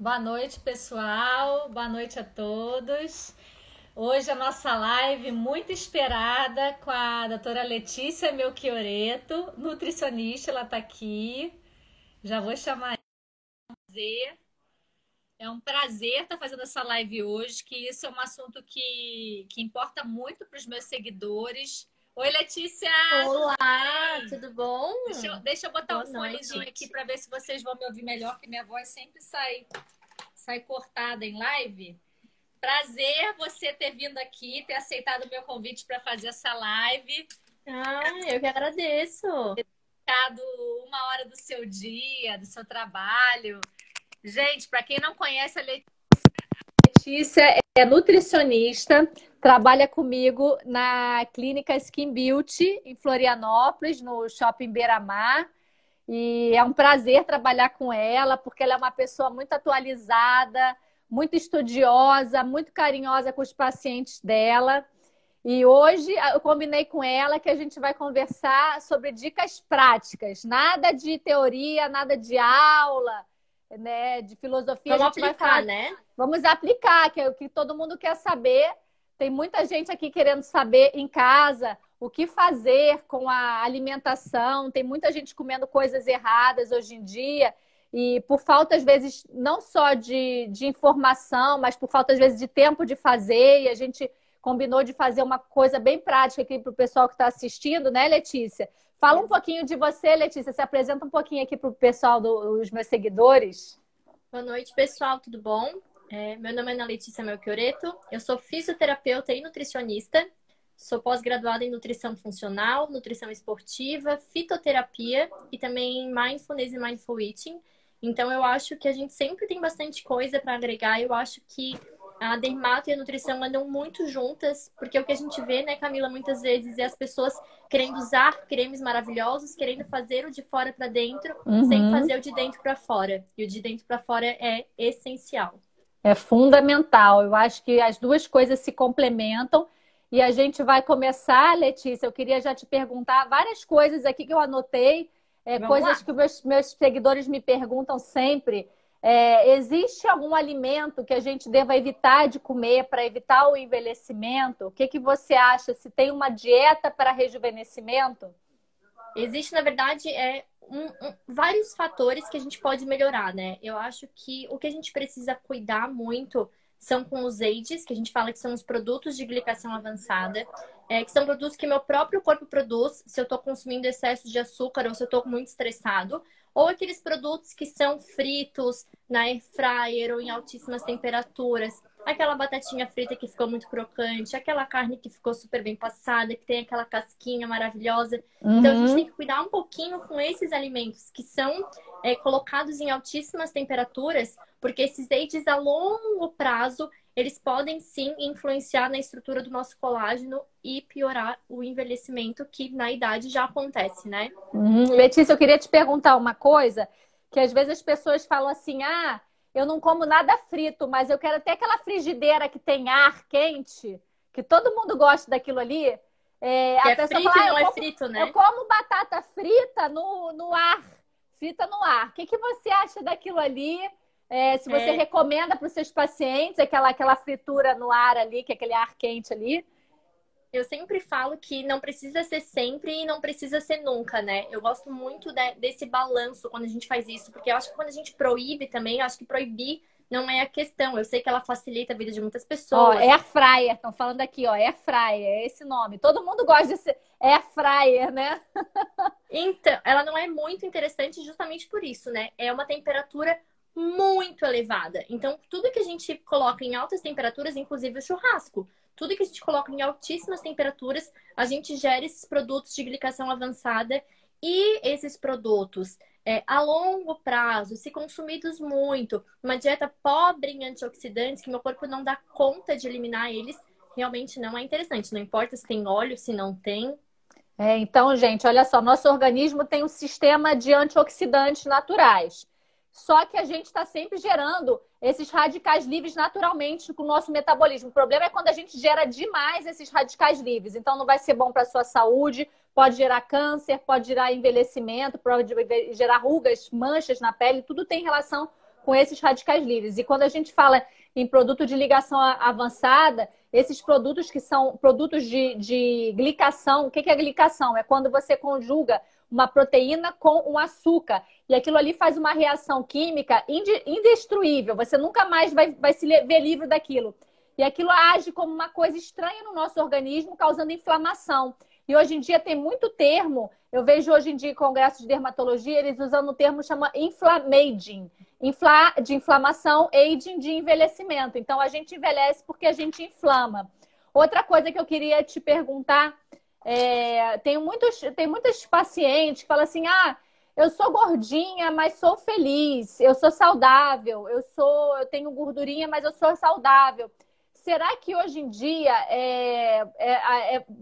Boa noite, pessoal. Boa noite a todos. Hoje a nossa live muito esperada com a doutora Letícia Melchioretto, nutricionista, ela está aqui. Já vou chamar ela. É um prazer estar fazendo essa live hoje, que isso é um assunto que importa muito para os meus seguidores. Oi, Letícia! Olá, tudo bom? Deixa eu botar Boa um fonezinho aqui para ver se vocês vão me ouvir melhor, que minha voz sempre sai cortada em live. Prazer você ter vindo aqui, ter aceitado o meu convite para fazer essa live. Eu que agradeço. Dedicado uma hora do seu dia, do seu trabalho. Gente, para quem não conhece, a Letícia é nutricionista, trabalha comigo na clínica Skin Beauty, em Florianópolis, no Shopping Beira-Mar. E é um prazer trabalhar com ela, porque ela é uma pessoa muito atualizada, muito estudiosa, muito carinhosa com os pacientes dela. E hoje eu combinei com ela que a gente vai conversar sobre dicas práticas, nada de teoria, nada de aula, né, de filosofia. Vamos a gente vai aplicar, falar, né? Vamos aplicar, que é o que todo mundo quer saber. Tem muita gente aqui querendo saber em casa o que fazer com a alimentação. Tem muita gente comendo coisas erradas hoje em dia. E por falta, às vezes, não só de informação, mas por falta, às vezes, de tempo de fazer. E a gente combinou de fazer uma coisa bem prática aqui para o pessoal que está assistindo, né, Letícia? Fala um pouquinho de você, Letícia. Se apresenta um pouquinho aqui para o pessoal dos meus seguidores. Boa noite, pessoal, tudo bom? Meu nome é Ana Letícia Melchioretto, eu sou fisioterapeuta e nutricionista, sou pós-graduada em nutrição funcional, nutrição esportiva, fitoterapia e também mindfulness e mindful eating. Então, eu acho que a gente sempre tem bastante coisa para agregar. Eu acho que a dermato e a nutrição andam muito juntas, porque o que a gente vê, né, Camila, muitas vezes é as pessoas querendo usar cremes maravilhosos, querendo fazer o de fora para dentro, sem fazer o de dentro para fora. E o de dentro para fora é essencial. É fundamental. Eu acho que as duas coisas se complementam. E a gente vai começar, Letícia. Eu queria já te perguntar várias coisas aqui que eu anotei, coisas Lá. que meus seguidores me perguntam sempre. Existe algum alimento que a gente deva evitar de comer para evitar o envelhecimento? O que você acha? Se tem uma dieta para rejuvenescimento? Existe, na verdade, vários fatores que a gente pode melhorar, né? Eu acho que o que a gente precisa cuidar muito são com os AIDs, que a gente fala que são os produtos de glicação avançada, que são produtos que meu próprio corpo produz, se eu estou consumindo excesso de açúcar ou se eu estou muito estressado, ou aqueles produtos que são fritos na air fryer ou em altíssimas temperaturas. Aquela batatinha frita que ficou muito crocante, aquela carne que ficou super bem passada, que tem aquela casquinha maravilhosa. Então, a gente tem que cuidar um pouquinho com esses alimentos que são colocados em altíssimas temperaturas, porque esses AIDs a longo prazo, eles podem sim influenciar na estrutura do nosso colágeno e piorar o envelhecimento que na idade já acontece, né? Letícia, eu queria te perguntar uma coisa, que às vezes as pessoas falam assim, eu não como nada frito, mas eu quero até aquela frigideira que tem ar quente, que todo mundo gosta daquilo ali. Que A é pessoa frito fala, e não é frito, eu né? como batata frita no ar, frita no ar. O que você acha daquilo ali? Se você recomenda para os seus pacientes aquela fritura no ar ali, que é aquele ar quente ali? Eu sempre falo que não precisa ser sempre e não precisa ser nunca, né? Eu gosto muito desse balanço quando a gente faz isso, porque eu acho que quando a gente proíbe também, eu acho que proibir não é a questão. Eu sei que ela facilita a vida de muitas Ó, pessoas. air fryer, estão falando aqui, ó, air fryer, é esse nome. Todo mundo gosta de ser air fryer, né? Então, ela não é muito interessante justamente por isso, né? É uma temperatura muito elevada. Então, tudo que a gente coloca em altas temperaturas, inclusive o churrasco, tudo que a gente coloca em altíssimas temperaturas, a gente gera esses produtos de glicação avançada e esses produtos, a longo prazo, se consumidos muito, uma dieta pobre em antioxidantes, que meu corpo não dá conta de eliminar eles, realmente não é interessante. Não importa se tem óleo, se não tem. Então, gente, olha só, nosso organismo tem um sistema de antioxidantes naturais. Só que a gente está sempre gerando esses radicais livres naturalmente com o nosso metabolismo. O problema é quando a gente gera demais esses radicais livres. Então, não vai ser bom para a sua saúde, pode gerar câncer, pode gerar envelhecimento, pode gerar rugas, manchas na pele, tudo tem relação com esses radicais livres. E quando a gente fala em produto de ligação avançada, esses produtos que são produtos de glicação, o que é glicação? É quando você conjuga uma proteína com um açúcar. E aquilo ali faz uma reação química indestruível. Você nunca mais vai se ver livre daquilo. E aquilo age como uma coisa estranha no nosso organismo, causando inflamação. E hoje em dia tem muito termo, eu vejo hoje em dia em congressos de dermatologia, eles usando o termo chama inflammaging. De inflamação, aging de envelhecimento. Então, a gente envelhece porque a gente inflama. Outra coisa que eu queria te perguntar, tem muitos pacientes que falam assim, eu sou gordinha, mas sou feliz, eu sou saudável, eu tenho gordurinha, mas eu sou saudável. Será que hoje em dia,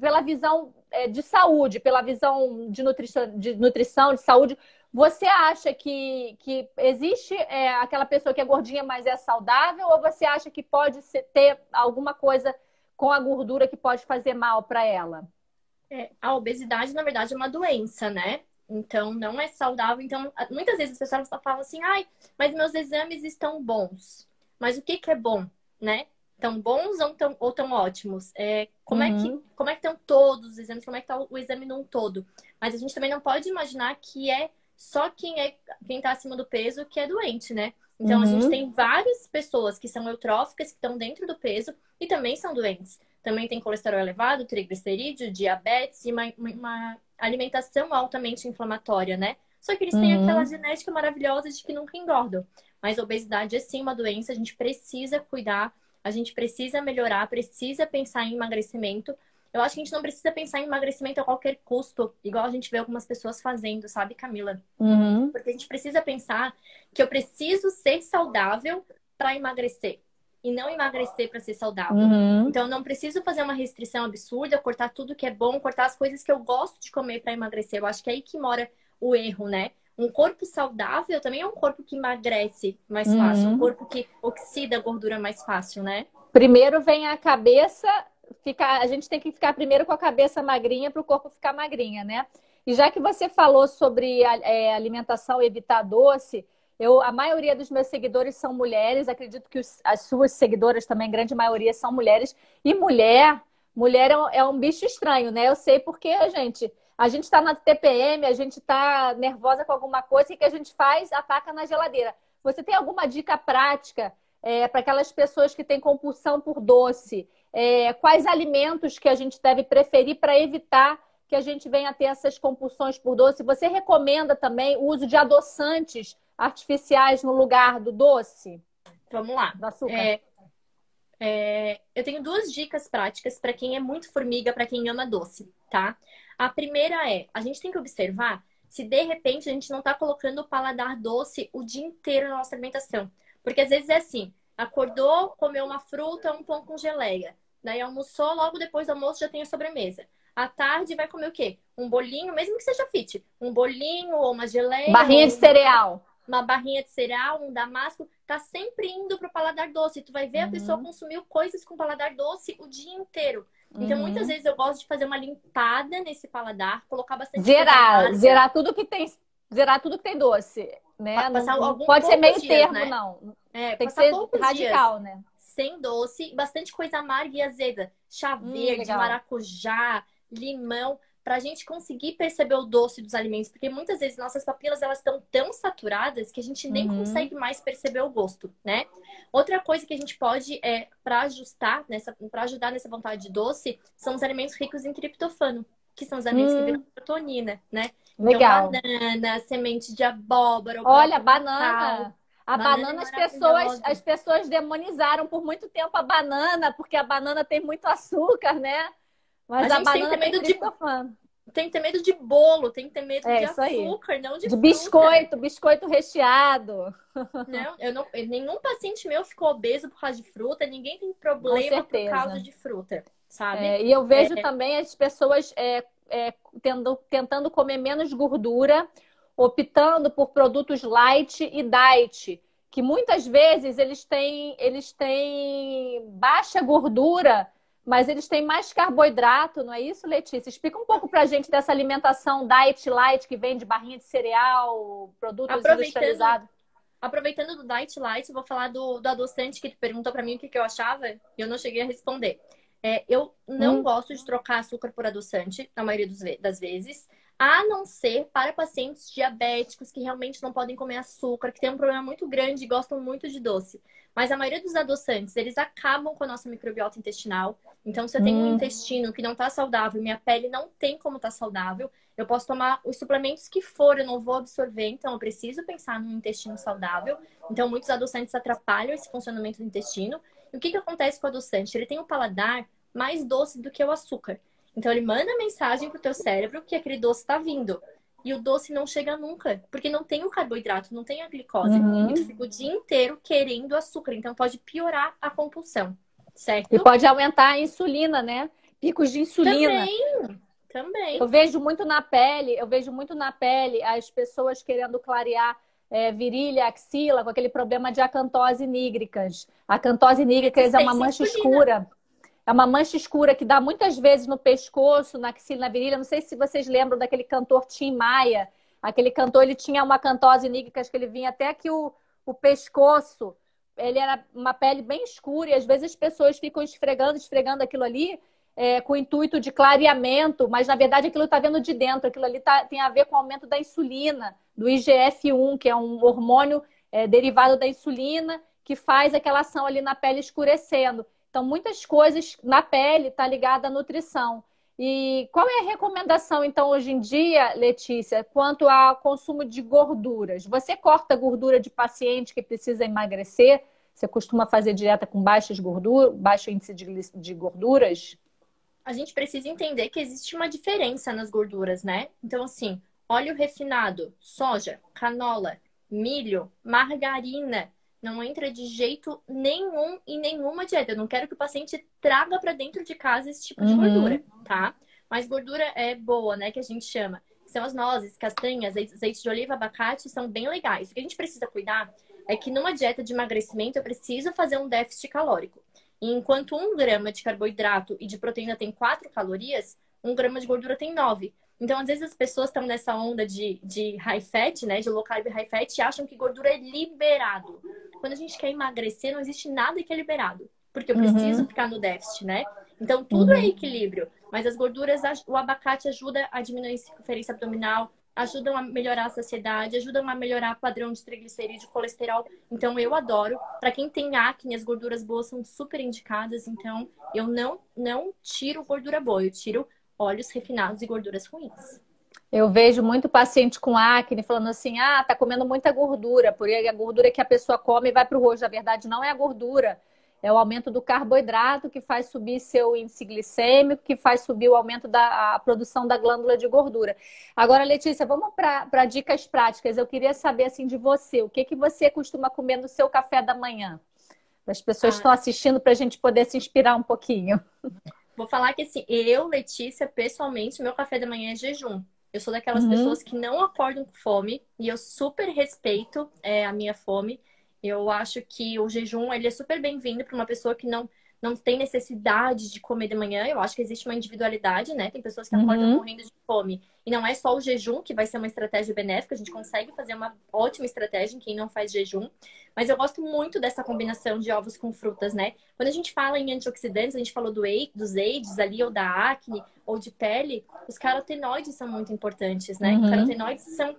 pela visão de saúde, pela visão de nutrição, de saúde, você acha que existe aquela pessoa que é gordinha, mas é saudável? Ou você acha que pode ter alguma coisa com a gordura que pode fazer mal para ela? A obesidade, na verdade, é uma doença, né? Então, não é saudável. Então, muitas vezes as pessoas falam assim, mas meus exames estão bons. Mas o que é bom, né? Tão bons ou tão ótimos? Como é que estão todos os exames? Como é que está o exame num todo? Mas a gente também não pode imaginar que é só quem está acima do peso que é doente, né? Então, a gente tem várias pessoas que são eutróficas, que estão dentro do peso e também são doentes. Também tem colesterol elevado, triglicerídeo, diabetes e uma alimentação altamente inflamatória, né? Só que eles têm aquela genética maravilhosa de que nunca engordam. Mas a obesidade é sim uma doença, a gente precisa cuidar, a gente precisa melhorar, precisa pensar em emagrecimento. Eu acho que a gente não precisa pensar em emagrecimento a qualquer custo, igual a gente vê algumas pessoas fazendo, sabe, Camila? Porque a gente precisa pensar que eu preciso ser saudável para emagrecer. E não emagrecer para ser saudável. Então, eu não preciso fazer uma restrição absurda, cortar tudo que é bom, cortar as coisas que eu gosto de comer para emagrecer. Eu acho que é aí que mora o erro, né? Um corpo saudável também é um corpo que emagrece mais fácil. Um corpo que oxida a gordura mais fácil, né? Primeiro vem a cabeça, a gente tem que ficar primeiro com a cabeça magrinha para o corpo ficar magrinha, né? E já que você falou sobre alimentação e evitar doce, a maioria dos meus seguidores são mulheres, acredito que as suas seguidoras também, grande maioria, são mulheres. E mulher é um bicho estranho, né? Eu sei porque, a gente está na TPM, a gente está nervosa com alguma coisa, e o que a gente faz? Ataca na geladeira. Você tem alguma dica prática para aquelas pessoas que têm compulsão por doce? Quais alimentos que a gente deve preferir para evitar que a gente venha a ter essas compulsões por doce? Você recomenda também o uso de adoçantes artificiais no lugar do doce? Vamos lá. Do açúcar? Eu tenho 2 dicas práticas para quem é muito formiga, para quem ama doce, tá? A primeira a gente tem que observar se de repente a gente não está colocando o paladar doce o dia inteiro na nossa alimentação. Porque às vezes é assim, acordou, comeu uma fruta, um pão com geleia. Daí almoçou, logo depois do almoço já tem a sobremesa. À tarde vai comer o quê? Um bolinho, mesmo que seja fit. Um bolinho ou uma geleia. Barrinha de cereal. Uma barrinha de cereal, um damasco, tá sempre indo pro paladar doce. Tu vai ver a pessoa consumiu coisas com paladar doce o dia inteiro. Então, muitas vezes eu gosto de fazer uma limpada nesse paladar, colocar bastante zerar tudo que tem doce, né? Não pode ser meio termo, né? Não. Tem que ser radical, né? Sem doce, bastante coisa amarga e azeda. Chá verde, maracujá, limão, pra gente conseguir perceber o doce dos alimentos, porque muitas vezes nossas papilas elas estão tão saturadas que a gente nem consegue mais perceber o gosto, né? Outra coisa que a gente pode para ajudar nessa vontade de doce são os alimentos ricos em triptofano, que são os alimentos que viram serotonina, né? Legal. Então, banana, semente de abóbora, olha, banana. A banana as pessoas demonizaram por muito tempo a banana, porque a banana tem muito açúcar, né? Mas a banana tem triptofano. Tem que ter medo de bolo, tem que ter medo de açúcar, não de fruta. Biscoito recheado. Não, nenhum paciente meu ficou obeso por causa de fruta, ninguém tem problema por causa de fruta, sabe? E eu vejo também as pessoas tentando comer menos gordura, optando por produtos light e diet, que muitas vezes eles têm baixa gordura, mas eles têm mais carboidrato, não é isso, Letícia? Explica um pouco pra gente dessa alimentação diet light que vem de barrinha de cereal, produtos industrializados. Aproveitando do Diet Light, eu vou falar do adoçante que tu perguntou pra mim o que eu achava e eu não cheguei a responder. Eu não gosto de trocar açúcar por adoçante, na maioria das vezes, a não ser para pacientes diabéticos que realmente não podem comer açúcar, que tem um problema muito grande e gostam muito de doce. Mas a maioria dos adoçantes, eles acabam com a nossa microbiota intestinal. Então, se eu tenho um intestino que não está saudável, minha pele não tem como estar saudável, eu posso tomar os suplementos que for, eu não vou absorver, então eu preciso pensar num intestino saudável. Então, muitos adoçantes atrapalham esse funcionamento do intestino. E o que acontece com o adoçante? Ele tem um paladar mais doce do que o açúcar. Então, ele manda mensagem pro teu cérebro que aquele doce está vindo. E o doce não chega nunca, porque não tem o carboidrato, não tem a glicose. E tu fica o dia inteiro querendo açúcar. Então, pode piorar a compulsão, certo? E pode aumentar a insulina, né? Picos de insulina. Também. Eu vejo muito na pele as pessoas querendo clarear virilha, axila, com aquele problema de acantose nigricans. A acantose nigricans é uma mancha escura. É uma mancha escura que dá muitas vezes no pescoço, na axila, na virilha. Não sei se vocês lembram daquele cantor Tim Maia. Aquele cantor, ele tinha uma acantose nigricans que ele vinha até aqui o pescoço. Ele era uma pele bem escura e às vezes as pessoas ficam esfregando aquilo ali com o intuito de clareamento, mas na verdade aquilo está vendo de dentro. Aquilo ali tem a ver com o aumento da insulina, do IGF-1, que é um hormônio derivado da insulina, que faz aquela ação ali na pele escurecendo. Então, muitas coisas na pele estão ligadas à nutrição. E qual é a recomendação, então, hoje em dia, Letícia, quanto ao consumo de gorduras? Você corta gordura de paciente que precisa emagrecer? Você costuma fazer dieta com baixo índice de gorduras? A gente precisa entender que existe uma diferença nas gorduras, né? Então, assim, óleo refinado, soja, canola, milho, margarina, não entra de jeito nenhum em nenhuma dieta. Eu não quero que o paciente traga para dentro de casa esse tipo de gordura, tá? Mas gordura é boa, né? Que a gente chama. São as nozes, castanhas, azeite de oliva, abacate, são bem legais. O que a gente precisa cuidar é que numa dieta de emagrecimento eu preciso fazer um déficit calórico. E enquanto 1 grama de carboidrato e de proteína tem 4 calorias, 1 grama de gordura tem 9. Então, às vezes as pessoas estão nessa onda de high fat, né? De low carb high fat e acham que gordura é liberado. Quando a gente quer emagrecer, não existe nada que é liberado. Porque eu preciso ficar no déficit, né? Então, tudo é equilíbrio. Mas as gorduras, o abacate ajuda a diminuir a circunferência abdominal, ajudam a melhorar a saciedade, ajudam a melhorar o padrão de triglicerídeo, colesterol. Então, eu adoro. Para quem tem acne, as gorduras boas são super indicadas. Então, eu não tiro gordura boa, eu tiro óleos refinados e gorduras ruins. Eu vejo muito paciente com acne falando assim, tá comendo muita gordura, porque a gordura que a pessoa come vai para o rosto. Na verdade, não é a gordura, é o aumento do carboidrato que faz subir seu índice glicêmico, que faz subir o aumento da produção da glândula de gordura. Agora, Letícia, vamos para dicas práticas. Eu queria saber assim de você, o que você costuma comer no seu café da manhã? As pessoas estão assistindo para a gente poder se inspirar um pouquinho. Vou falar que assim, eu, Letícia, pessoalmente, meu café da manhã é jejum. Eu sou daquelas pessoas que não acordam com fome e eu super respeito a minha fome. Eu acho que o jejum ele é super bem-vindo para uma pessoa que não tem necessidade de comer de manhã. Eu acho que existe uma individualidade, né? Tem pessoas que acordam morrendo de fome. E não é só o jejum que vai ser uma estratégia benéfica. A gente consegue fazer uma ótima estratégia em quem não faz jejum. Mas eu gosto muito dessa combinação de ovos com frutas, né? Quando a gente fala em antioxidantes, a gente falou dos AIDS ali, ou da acne, ou de pele. Os carotenoides são muito importantes, né? Carotenoides são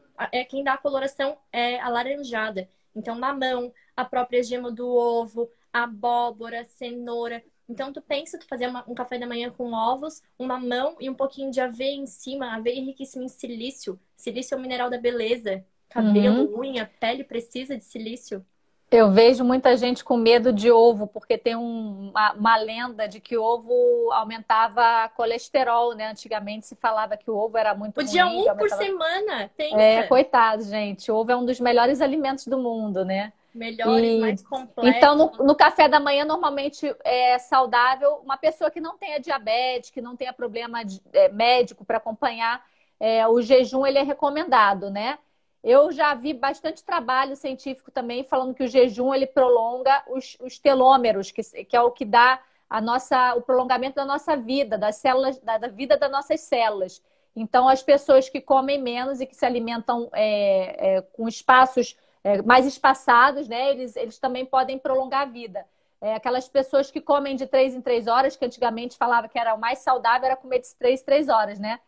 quem dá a coloração alaranjada. Então, mamão, a própria gema do ovo, abóbora, cenoura. Então, tu fazer um café da manhã com ovos, um mamão e um pouquinho de aveia em cima. Aveia riquíssima em silício. Silício é o mineral da beleza. Cabelo, unha, pele precisa de silício. Eu vejo muita gente com medo de ovo, porque tem uma lenda de que o ovo aumentava colesterol, né? Antigamente se falava que o ovo era muito ruim. Podia por semana, pensa. Coitado, gente. O ovo é um dos melhores alimentos do mundo, né? Melhores, mais completos. Então, no café da manhã, normalmente é saudável. Uma pessoa que não tenha diabetes, que não tenha problema médico para acompanhar, o jejum ele é recomendado, né? Eu já vi bastante trabalho científico também falando que o jejum ele prolonga os telômeros, que é o que dá o prolongamento da nossa vida, das células, da vida das nossas células. Então, as pessoas que comem menos e que se alimentam com espaços mais espaçados, né? Eles também podem prolongar a vida. Aquelas pessoas que comem de 3 em 3 horas, que antigamente falava que era o mais saudável, era comer de 3 em 3 horas, né?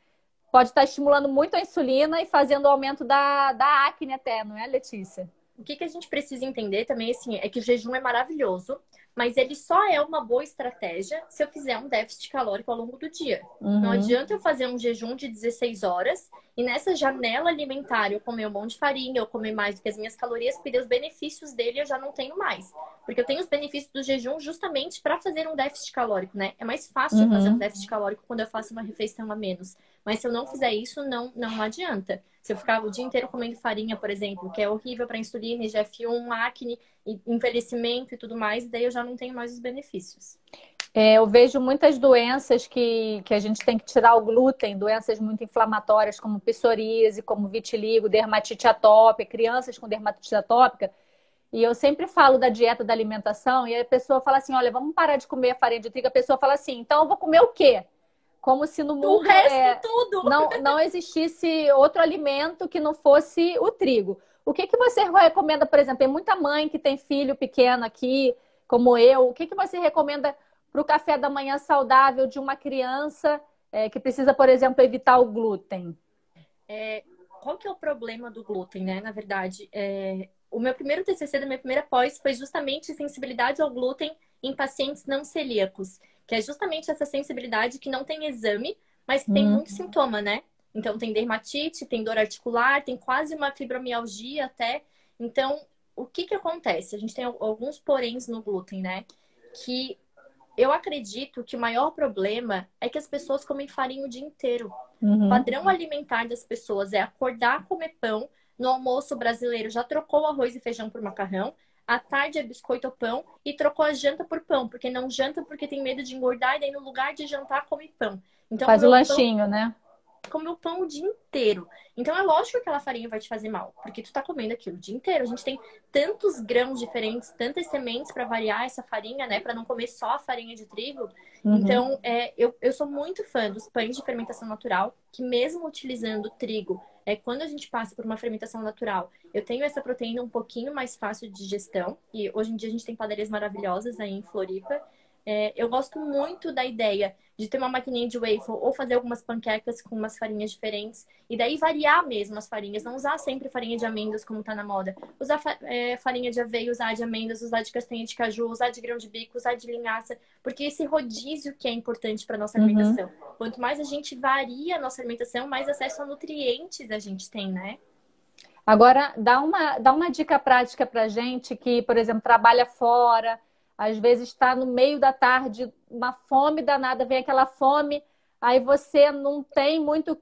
Pode estar estimulando muito a insulina e fazendo o aumento da acne até, não é, Letícia? O que a gente precisa entender também, assim, é que o jejum é maravilhoso, mas ele só é uma boa estratégia se eu fizer um déficit calórico ao longo do dia. Não adianta eu fazer um jejum de 16 horas e nessa janela alimentar eu comer um monte de farinha, eu comer mais do que as minhas calorias, porque os benefícios dele eu já não tenho mais. Porque eu tenho os benefícios do jejum justamente para fazer um déficit calórico, né? É mais fácil fazer um déficit calórico quando eu faço uma refeição a menos. Mas se eu não fizer isso, não adianta. Se eu ficar o dia inteiro comendo farinha, por exemplo, que é horrível para insulina, IGF-1, acne, envelhecimento e tudo mais, daí eu já não tenho mais os benefícios. Eu vejo muitas doenças que a gente tem que tirar o glúten, doenças muito inflamatórias como psoríase, como vitiligo, dermatite atópica, crianças com dermatite atópica. E eu sempre falo da dieta da alimentação e a pessoa fala assim, olha, vamos parar de comer farinha de trigo. A pessoa fala assim, então eu vou comer o quê? Como se no mundo tudo. não existisse outro alimento que não fosse o trigo. O que você recomenda, por exemplo, tem muita mãe que tem filho pequeno aqui, como eu. O que você recomenda para o café da manhã saudável de uma criança que precisa, por exemplo, evitar o glúten? Qual que é o problema do glúten, né? Na verdade, o meu primeiro TCC da minha primeira pós foi justamente sensibilidade ao glúten em pacientes não celíacos, que é justamente essa sensibilidade que não tem exame, mas que tem muito sintoma, né? Então, tem dermatite, tem dor articular, tem quase uma fibromialgia até. Então, o que acontece? A gente tem alguns poréns no glúten, né? Que eu acredito que o maior problema é que as pessoas comem farinha o dia inteiro. O padrão alimentar das pessoas é acordar, comer pão. No almoço brasileiro já trocou o arroz e feijão por macarrão. À tarde é biscoito ou pão e trocou a janta por pão, porque não janta porque tem medo de engordar e daí no lugar de jantar come pão. Então, faz o lanchinho, né? Comer o pão o dia inteiro. Então é lógico que aquela farinha vai te fazer mal, porque tu tá comendo aquilo o dia inteiro. A gente tem tantos grãos diferentes, tantas sementes para variar essa farinha, né? Para não comer só a farinha de trigo. Então, eu sou muito fã dos pães de fermentação natural, que mesmo utilizando trigo, quando a gente passa por uma fermentação natural, eu tenho essa proteína um pouquinho mais fácil de digestão. E hoje em dia a gente tem padarias maravilhosas aí em Floripa. Eu gosto muito da ideia de ter uma maquininha de waffle ou fazer algumas panquecas com umas farinhas diferentes. E daí variar mesmo as farinhas. Não usar sempre farinha de amêndoas como tá na moda. Usar farinha de aveia, usar de amêndoas, usar de castanha de caju, usar de grão de bico, usar de linhaça. Porque esse rodízio que é importante para nossa alimentação. Quanto mais a gente varia a nossa alimentação, mais acesso a nutrientes a gente tem, né? Agora, dá uma dica prática pra gente que, por exemplo, trabalha fora, às vezes está no meio da tarde, uma fome danada, vem aquela fome, aí você não tem muito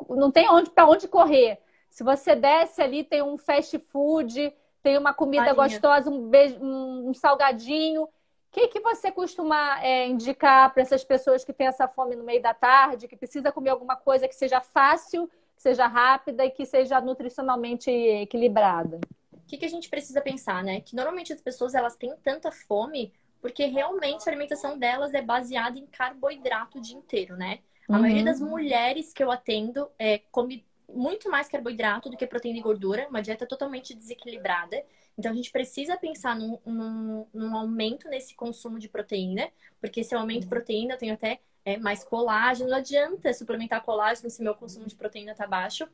não tem para onde correr. Se você desce ali, tem um fast food, tem uma comida gostosa, um salgadinho. O que você costuma indicar para essas pessoas que têm essa fome no meio da tarde, que precisa comer alguma coisa que seja fácil, que seja rápida e que seja nutricionalmente equilibrada? O que a gente precisa pensar, né? Que normalmente as pessoas elas têm tanta fome porque realmente a alimentação delas é baseada em carboidrato o dia inteiro, né? A maioria das mulheres que eu atendo come muito mais carboidrato do que proteína e gordura, uma dieta totalmente desequilibrada. Então a gente precisa pensar num aumento nesse consumo de proteína, porque se eu aumento proteína, eu tenho até mais colágeno. Não adianta suplementar colágeno se meu consumo de proteína está baixo.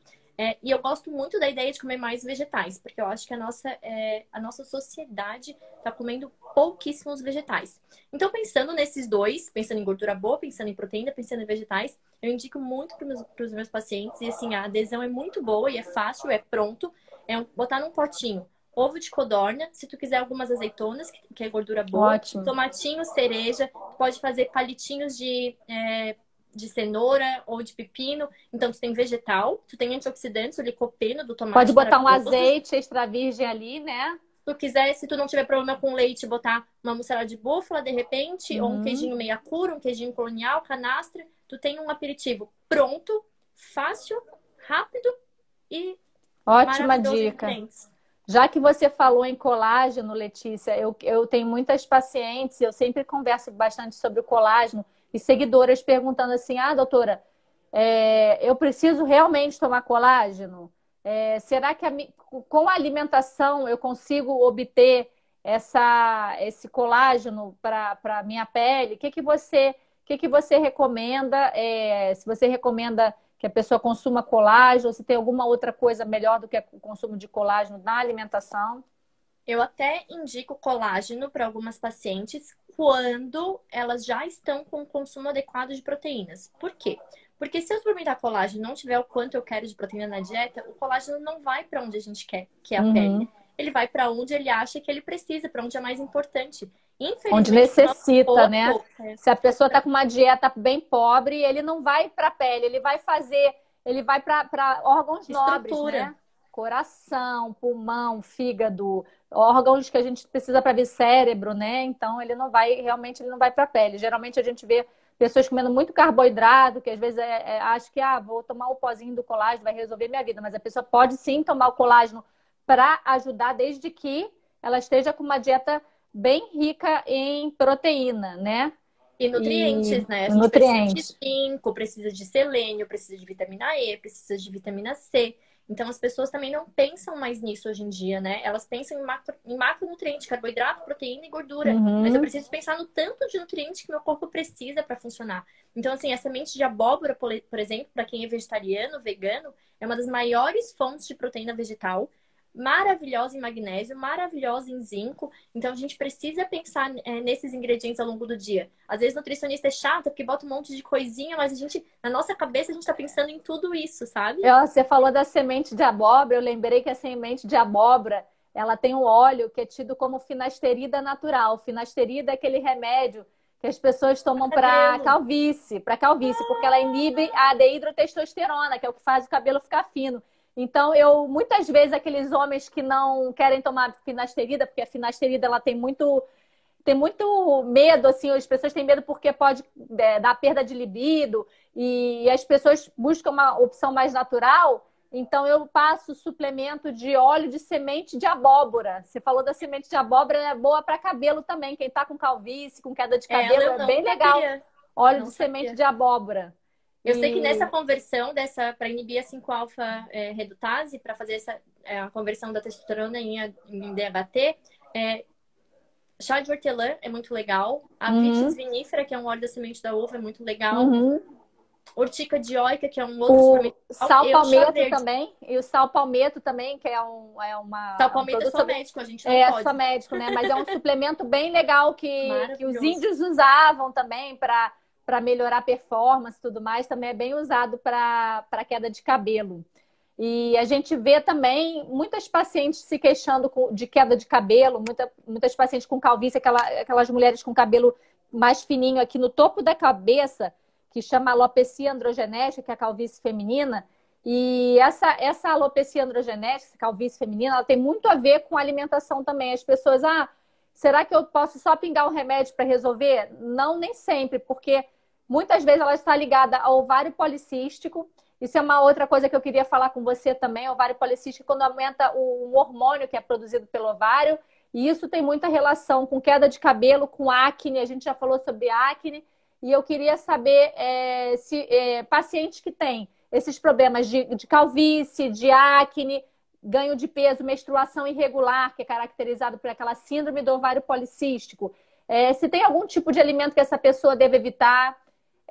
E eu gosto muito da ideia de comer mais vegetais, porque eu acho que a nossa sociedade está comendo pouquíssimos vegetais. Então, pensando nesses dois, pensando em gordura boa, pensando em proteína, pensando em vegetais, eu indico muito para os meus pacientes. E assim, a adesão é muito boa e é fácil, é pronto. Botar num potinho ovo de codorna, se tu quiser algumas azeitonas, que é gordura boa. Ótimo. Tomatinho, cereja, tu pode fazer palitinhos de cenoura ou de pepino. Então, tu tem vegetal, tu tem antioxidantes, o licopeno do tomate. Pode botar um azeite extra virgem ali, né? Se tu quiser, se tu não tiver problema com leite, botar uma mussarela de búfala, de repente, ou um queijinho meia cura, um queijinho colonial, canastra. Tu tem um aperitivo pronto, fácil, rápido e ótima dica. Já que você falou em colágeno, Letícia, eu tenho muitas pacientes, eu sempre converso bastante sobre o colágeno, e seguidoras perguntando assim, doutora, eu preciso realmente tomar colágeno? Será que com a alimentação eu consigo obter esse colágeno para a minha pele? O que que você recomenda? Se você recomenda que a pessoa consuma colágeno, ou se tem alguma outra coisa melhor do que o consumo de colágeno na alimentação? Eu até indico colágeno para algumas pacientes quando elas já estão com o consumo adequado de proteínas. Por quê? Porque se eu suplementar colágeno e não tiver o quanto eu quero de proteína na dieta, o colágeno não vai para onde a gente quer, que é a pele. Uhum. Ele vai para onde ele acha que ele precisa, para onde é mais importante. Onde Infelizmente, o nosso necessita, né? corpo Se a pessoa está com uma dieta bem pobre, ele não vai para a pele, ele vai para órgãos nobres, estrutura. né? Coração, pulmão, fígado, órgãos que a gente precisa para ver cérebro, né? Então realmente ele não vai para a pele. Geralmente a gente vê pessoas comendo muito carboidrato, que às vezes acha que vou tomar o pozinho do colágeno, vai resolver minha vida, mas a pessoa pode sim tomar o colágeno para ajudar, desde que ela esteja com uma dieta bem rica em proteína, né? E E nutrientes, né? A gente precisa de nutrientes. zinco, precisa de selênio, precisa de vitamina E, precisa de vitamina C. Então, as pessoas também não pensam mais nisso hoje em dia, né? Elas pensam em macronutriente, carboidrato, proteína e gordura. Mas eu Uhum. preciso pensar no tanto de nutrientes que meu corpo precisa para funcionar. Então, assim, a semente de abóbora, por exemplo, para quem é vegetariano, vegano, é uma das maiores fontes de proteína vegetal. Maravilhosa em magnésio, maravilhosa em zinco. Então, a gente precisa pensar nesses ingredientes ao longo do dia. Às vezes, nutricionista é chata porque bota um monte de coisinha, mas na nossa cabeça, a gente tá pensando em tudo isso, sabe? Você falou da semente de abóbora, eu lembrei que a semente de abóbora, ela tem um óleo que é tido como finasterida natural. Finasterida é aquele remédio que as pessoas tomam Cabelo. para calvície, porque ela inibe a deidrotestosterona, que é o que faz o cabelo ficar fino. Então, muitas vezes aqueles homens que não querem tomar finasterida, porque a finasterida ela tem muito medo, assim, as pessoas têm medo porque pode dar perda de libido e as pessoas buscam uma opção mais natural. Então, eu passo suplemento de óleo de semente de abóbora. Você falou da semente de abóbora, é boa para cabelo também. Quem está com calvície, com queda de Ela cabelo, eu é não bem legal. sabia. Óleo Não de semente sabia. de abóbora. Eu sei que nessa E conversão para inibir a 5-alfa redutase, para fazer a conversão da testosterona em DHT, é, chá de hortelã é muito legal. A vitis uhum, vinífera, que é um óleo da semente da uva, é muito legal. uhum. Urtica dioica, que é um outro O suplemento legal. sal E o chá palmeto verde. também, e o sal palmeto também, que Sal é um palmito é produto só sobre. médico, a gente não É só pode. médico, né? Mas é um suplemento bem legal que os Maravilhoso. índios usavam também para melhorar a performance e tudo mais. Também é bem usado para queda de cabelo. E a gente vê também muitas pacientes se queixando de queda de cabelo, muitas pacientes com calvície, aquelas mulheres com cabelo mais fininho aqui no topo da cabeça, que chama alopecia androgenética, que é a calvície feminina. E essa alopecia androgenética, essa calvície feminina, ela tem muito a ver com alimentação também. As pessoas, será que eu posso só pingar um remédio para resolver? Não, nem sempre, porque muitas vezes ela está ligada ao ovário policístico. Isso é uma outra coisa que eu queria falar com você também. O ovário policístico, quando aumenta o hormônio que é produzido pelo ovário, e isso tem muita relação com queda de cabelo, com acne. A gente já falou sobre acne. E eu queria saber se pacientes que têm esses problemas de calvície, de acne, ganho de peso, menstruação irregular, que é caracterizado por aquela síndrome do ovário policístico, se tem algum tipo de alimento que essa pessoa deve evitar,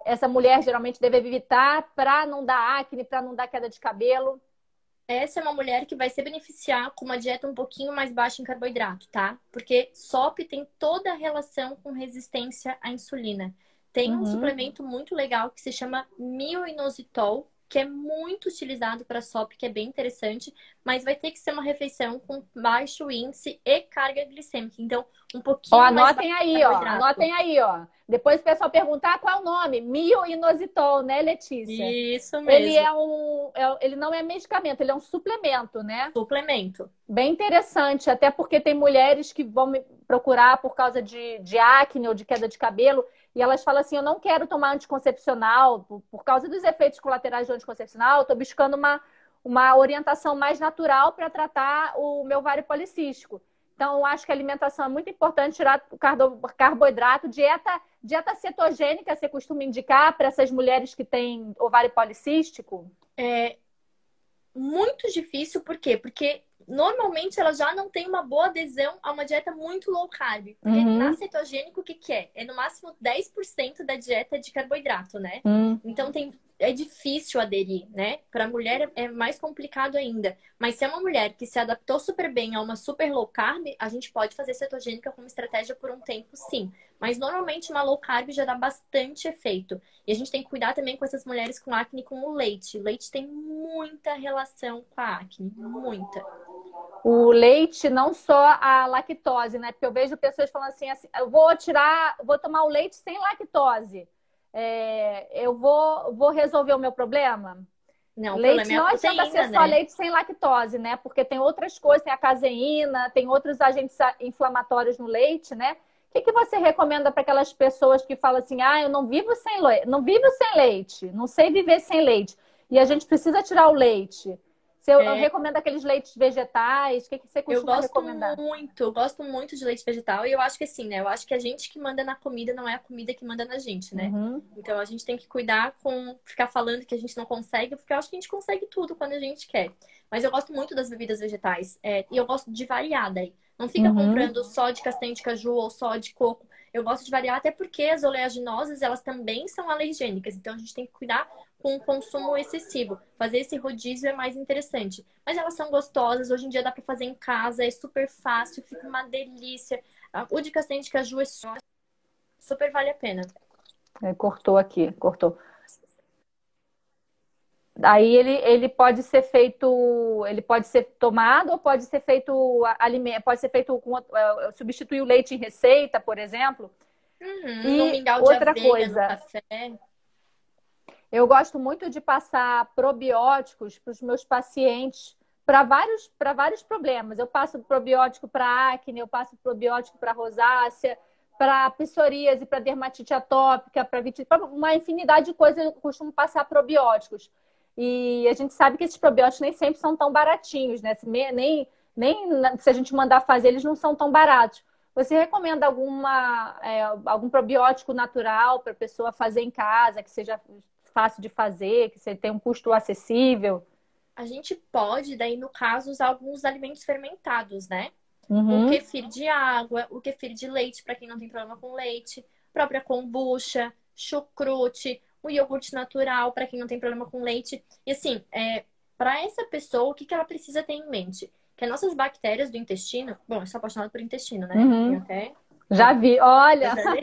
essa mulher geralmente deve evitar para não dar acne, para não dar queda de cabelo. Essa é uma mulher que vai se beneficiar com uma dieta um pouquinho mais baixa em carboidrato, tá? Porque SOP tem toda a relação com resistência à insulina. Tem um Uhum. suplemento muito legal que se chama mioinositol, que é muito utilizado para SOP, que é bem interessante, mas vai ter que ser uma refeição com baixo índice e carga glicêmica. Então, um Ó, pouquinho mais baixo anotem em aí, ó. carboidrato. Anotem aí, ó. Depois o pessoal perguntar qual é o nome. Mioinositol, né, Letícia? Isso Ele mesmo, ele não é medicamento, ele é um suplemento, né? suplemento. Bem interessante, até porque tem mulheres que vão me procurar por causa de acne ou de queda de cabelo, e elas falam assim: eu não quero tomar anticoncepcional por causa dos efeitos colaterais do anticoncepcional, estou buscando uma orientação mais natural para tratar o meu ovário policístico. Então, eu acho que a alimentação é muito importante, tirar o carboidrato, dieta cetogênica, você costuma indicar para essas mulheres que têm ovário policístico? É, muito difícil, por quê? Porque normalmente ela já não tem uma boa adesão a uma dieta muito low carb. Porque na Uhum. cetogênica, o que que é? É no máximo 10% da dieta de carboidrato, né? Hum. Então é difícil aderir, né? Para a mulher é mais complicado ainda. Mas se é uma mulher que se adaptou super bem a uma super low carb, a gente pode fazer cetogênica como estratégia por um tempo, sim. Mas normalmente uma low carb já dá bastante efeito. E a gente tem que cuidar também com essas mulheres com acne com o leite. O leite tem muita relação com a acne, muita. O leite, não só a lactose, né? Porque eu vejo pessoas falando assim, eu vou tomar o leite sem lactose. Eu vou resolver o meu problema? Não, o problema Leite é a não adianta ser proteína, só né? leite sem lactose, né? Porque tem outras coisas, tem a caseína, tem outros agentes inflamatórios no leite, né? O que que você recomenda para aquelas pessoas que falam assim, eu não vivo sem leite, não vivo sem leite, não sei viver sem leite, e a gente precisa tirar o leite. Eu É, recomendo aqueles leites vegetais, o que que você costuma recomendar? eu gosto muito de leite vegetal e eu acho que assim, né? Eu acho que a gente que manda na comida não é a comida que manda na gente, né? Uhum, Então a gente tem que cuidar com ficar falando que a gente não consegue, porque eu acho que a gente consegue tudo quando a gente quer. Mas eu gosto muito das bebidas vegetais, e eu gosto de variar daí. Não fica uhum, comprando só de castanha de caju ou só de coco. Eu gosto de variar, até porque as oleaginosas, elas também são alergênicas. Então a gente tem que cuidar com o consumo excessivo. Fazer esse rodízio é mais interessante. Mas elas são gostosas, hoje em dia dá para fazer em casa, é super fácil, fica uma delícia. O de castanha de caju é super vale a pena. cortou aqui, cortou. Aí ele pode ser feito, ele pode ser tomado ou pode ser feito alimento, pode ser feito com substituir o leite em receita, por exemplo. Uhum, no E mingau de outra aveia, no coisa, café. eu gosto muito de passar probióticos para os meus pacientes para vários problemas. Eu passo probiótico para acne, eu passo probiótico para rosácea, para psoríase, para dermatite atópica, para vitiligo, para uma infinidade de coisas eu costumo passar probióticos. E a gente sabe que esses probióticos nem sempre são tão baratinhos, né? Nem se a gente mandar fazer, eles não são tão baratos. Você recomenda algum probiótico natural para a pessoa fazer em casa, que seja fácil de fazer, que você tem um custo acessível? A gente pode, daí, no caso, usar alguns alimentos fermentados, né? O Uhum, kefir de água, o kefir de leite, para quem não tem problema com leite, própria kombucha, chucrute, o iogurte natural, para quem não tem problema com leite. E assim, para essa pessoa, o que que ela precisa ter em mente? Que as nossas bactérias do intestino, bom, eu sou apaixonada por intestino, né? Tenho uhum. até. Já É, vi, eu olha. já li.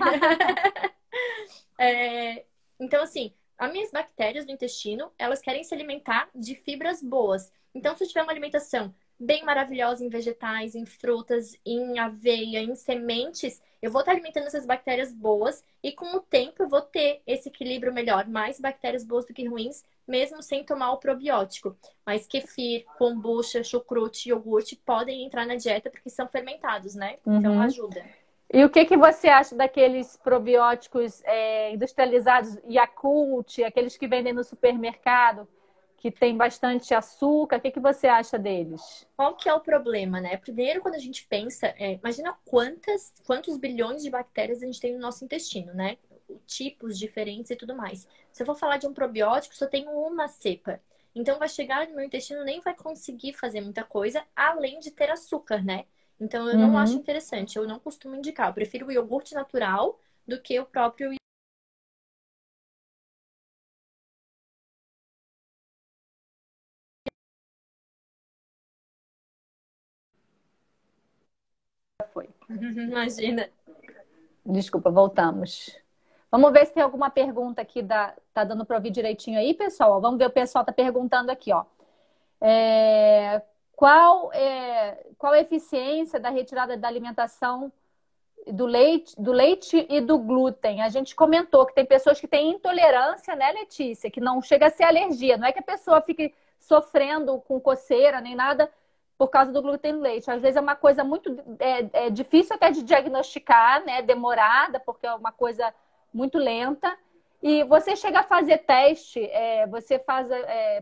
Então, assim, as minhas bactérias do intestino, elas querem se alimentar de fibras boas. Então, se eu tiver uma alimentação bem maravilhosa em vegetais, em frutas, em aveia, em sementes, eu vou estar alimentando essas bactérias boas e com o tempo eu vou ter esse equilíbrio melhor, mais bactérias boas do que ruins, mesmo sem tomar o probiótico. Mas kefir, kombucha, chucrute, iogurte podem entrar na dieta porque são fermentados, né? Então Uhum. ajuda. E o que que você acha daqueles probióticos industrializados, Yakult, aqueles que vendem no supermercado, que tem bastante açúcar? O que que você acha deles? Qual que é o problema, né? Primeiro, quando a gente pensa, imagina quantos bilhões de bactérias a gente tem no nosso intestino, né? Tipos diferentes e tudo mais. Se eu for falar de um probiótico, só tenho uma cepa. Então, vai chegar no meu intestino, nem vai conseguir fazer muita coisa, além de ter açúcar, né? Então, eu não acho Uhum. interessante, eu não costumo indicar. Eu prefiro o iogurte natural do que o próprio. Foi. Imagina. Desculpa, voltamos. Vamos ver se tem alguma pergunta aqui. Tá dando para ouvir direitinho aí, pessoal? Vamos ver, o pessoal tá perguntando aqui, ó. É, qual a eficiência da retirada da alimentação do leite e do glúten? A gente comentou que tem pessoas que têm intolerância, né, Letícia? Que não chega a ser alergia. Não é que a pessoa fique sofrendo com coceira nem nada por causa do glúten no leite. Às vezes é uma coisa muito difícil até de diagnosticar, né? Demorada, porque é uma coisa muito lenta. E você chega a fazer teste,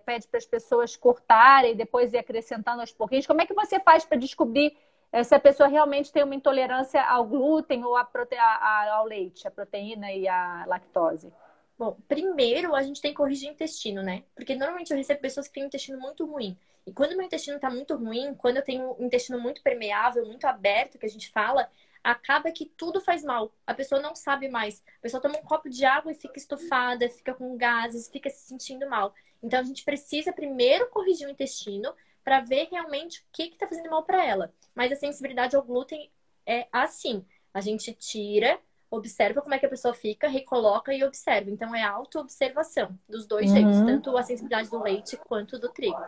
pede para as pessoas cortarem, depois ir acrescentando aos pouquinhos. Como é que você faz para descobrir se a pessoa realmente tem uma intolerância ao glúten ou ao leite, a proteína e a lactose? Bom, primeiro a gente tem que corrigir o intestino, né? Porque normalmente eu recebo pessoas que têm um intestino muito ruim. E quando o meu intestino tá muito ruim, quando eu tenho um intestino muito permeável, muito aberto, que a gente fala, acaba que tudo faz mal. A pessoa não sabe mais. A pessoa toma um copo de água e fica estufada, fica com gases, fica se sentindo mal. Então a gente precisa primeiro corrigir o intestino para ver realmente o que que tá fazendo mal para ela. Mas a sensibilidade ao glúten é assim. A gente tira, observa como é que a pessoa fica, recoloca e observa. Então é auto-observação dos dois jeitos, Uhum. tanto a sensibilidade do leite quanto do trigo.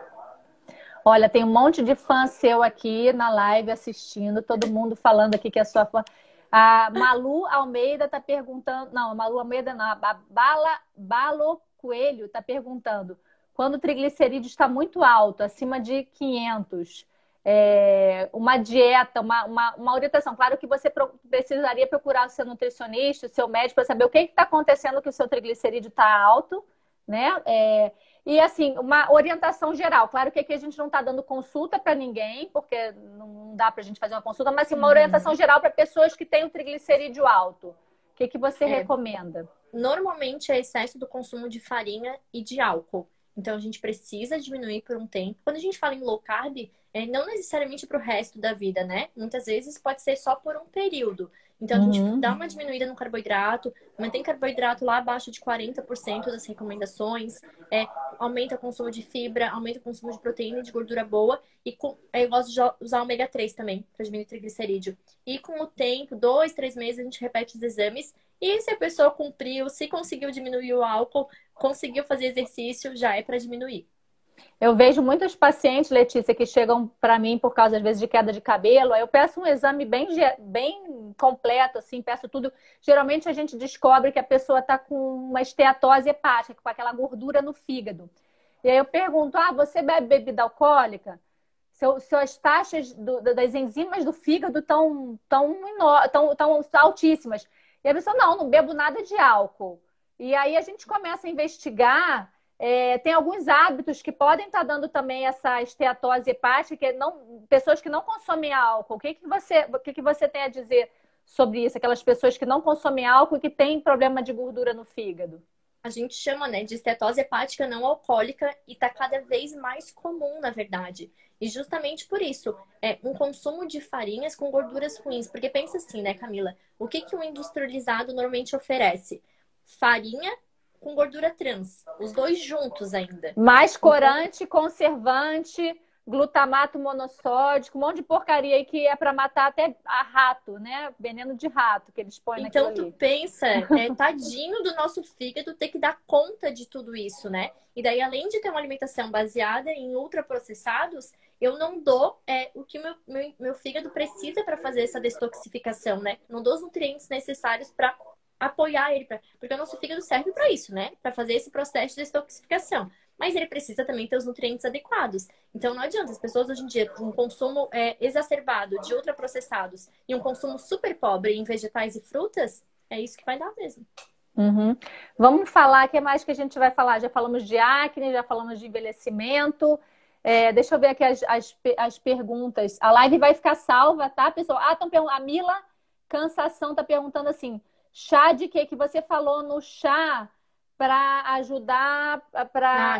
Olha, tem um monte de fã seu aqui na live assistindo, todo mundo falando aqui que é sua fã. A Malu Almeida está perguntando. Não, a Malu Almeida não, a Balo Coelho está perguntando. Quando o triglicerídeo está muito alto, acima de 500, uma dieta, uma orientação. Claro que você precisaria procurar o seu nutricionista, o seu médico, para saber o que está acontecendo que o seu triglicerídeo está alto, né? E assim, uma orientação geral. Claro que aqui a gente não está dando consulta para ninguém, porque não dá para a gente fazer uma consulta, mas assim, uma orientação geral para pessoas que têm o triglicerídeo alto. O que você recomenda? Normalmente é excesso do consumo de farinha e de álcool. Então a gente precisa diminuir por um tempo. Quando a gente fala em low carb, não necessariamente para o resto da vida, né? Muitas vezes pode ser só por um período. Então a gente dá uma diminuída no carboidrato, mantém carboidrato lá abaixo de 40% das recomendações, aumenta o consumo de fibra, aumenta o consumo de proteína e de gordura boa. E eu gosto de usar ômega 3 também, para diminuir o triglicerídeo. E com o tempo, 2, 3 meses, a gente repete os exames. E se a pessoa cumpriu, se conseguiu diminuir o álcool, conseguiu fazer exercício, já é para diminuir. Eu vejo muitos pacientes, Letícia, que chegam para mim por causa, às vezes, de queda de cabelo. Aí eu peço um exame bem completo, assim, peço tudo. Geralmente a gente descobre que a pessoa está com uma esteatose hepática, com aquela gordura no fígado. E aí eu pergunto, você bebe bebida alcoólica? Suas taxas das enzimas do fígado estão altíssimas. E a pessoa, não bebo nada de álcool. E aí a gente começa a investigar. Tem alguns hábitos que podem estar dando também essa esteatose hepática, pessoas que não consomem álcool. O que você tem a dizer sobre isso? Aquelas pessoas que não consomem álcool e que têm problema de gordura no fígado. A gente chama, né, de estetose hepática não alcoólica e está cada vez mais comum, na verdade. E justamente por isso, um consumo de farinhas com gorduras ruins. Porque pensa assim, né, Camila? O que o industrializado normalmente oferece? Farinha com gordura trans. Os dois juntos ainda. Mais corante, conservante, glutamato monossódico, um monte de porcaria aí que é para matar até a rato, né? Veneno de rato que eles põem naquilo Então, tu ali. pensa, tadinho do nosso fígado ter que dar conta de tudo isso, né? E daí, além de ter uma alimentação baseada em ultraprocessados, eu não dou o que meu fígado precisa para fazer essa detoxificação, né? Não dou os nutrientes necessários para apoiar ele, porque o nosso fígado serve para isso, né? Para fazer esse processo de detoxificação. Mas ele precisa também ter os nutrientes adequados. Então não adianta, as pessoas hoje em dia, com um consumo exacerbado de ultraprocessados e um consumo super pobre em vegetais e frutas, é isso que vai dar mesmo. Uhum. Vamos falar, o que mais que a gente vai falar? Já falamos de acne, já falamos de envelhecimento. Deixa eu ver aqui as perguntas. A live vai ficar salva, tá, pessoal? A Mila Cansação tá perguntando assim: chá de quê? Que você falou no chá para ajudar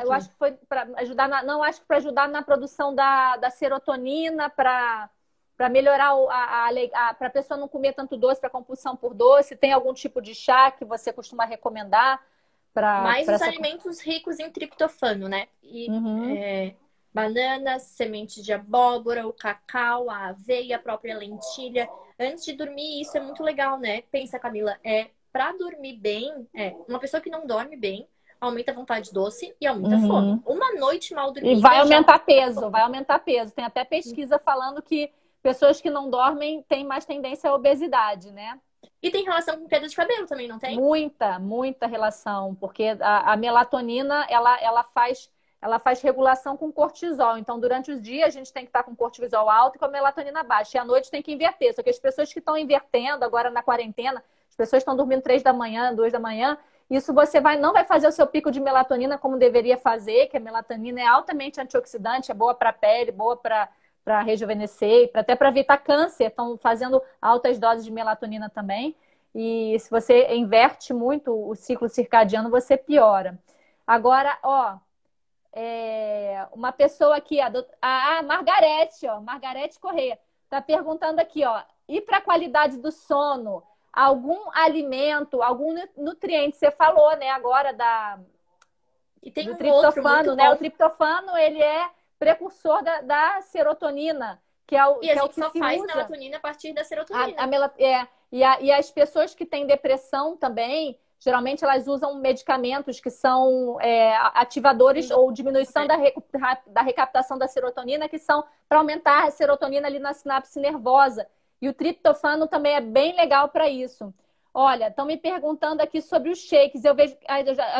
eu acho que foi para ajudar acho que para ajudar na produção da serotonina, para melhorar para a pessoa não comer tanto doce, para compulsão por doce. Tem algum tipo de chá que você costuma recomendar Mais os alimentos ricos em triptofano, né? E bananas, sementes de abóbora, o cacau, a aveia, a própria lentilha. Antes de dormir, isso é muito legal, né? Pensa, Camila, para dormir bem, uma pessoa que não dorme bem, aumenta a vontade doce e aumenta a fome. Uma noite mal dormida. E vai aumentar peso, vai aumentar peso. Tem até pesquisa falando que pessoas que não dormem têm mais tendência à obesidade, né? E tem relação com queda de cabelo também, não tem? Muita relação, porque a melatonina, ela faz regulação com cortisol. Então, durante os dias, a gente tem que estar com cortisol alto e com a melatonina baixa. E à noite tem que inverter. Só que as pessoas que estão invertendo agora na quarentena, as pessoas estão dormindo 3 da manhã, 2 da manhã, isso não vai fazer o seu pico de melatonina como deveria fazer, que a melatonina é altamente antioxidante, é boa para a pele, boa para rejuvenescer, até para evitar câncer. Estão fazendo altas doses de melatonina também. E se você inverte muito o ciclo circadiano, você piora. Agora, ó, uma pessoa aqui, a Margarete, ó, Margarete Correia, tá perguntando aqui, ó, e para a qualidade do sono, algum alimento, algum nutriente? Você falou, né, agora E tem do um outro muito triptofano, né? O bom. triptofano, ele é precursor da serotonina, que é E a o gente que só se faz usa. melatonina a partir da A serotonina. mela- é, e as pessoas que têm depressão também, geralmente elas usam medicamentos que são ativadores ou Endógenos, diminuição né? da recaptação da serotonina, que são para aumentar a serotonina ali na sinapse nervosa. E o triptofano também é bem legal para isso. Olha, estão me perguntando aqui sobre os shakes. Eu vejo,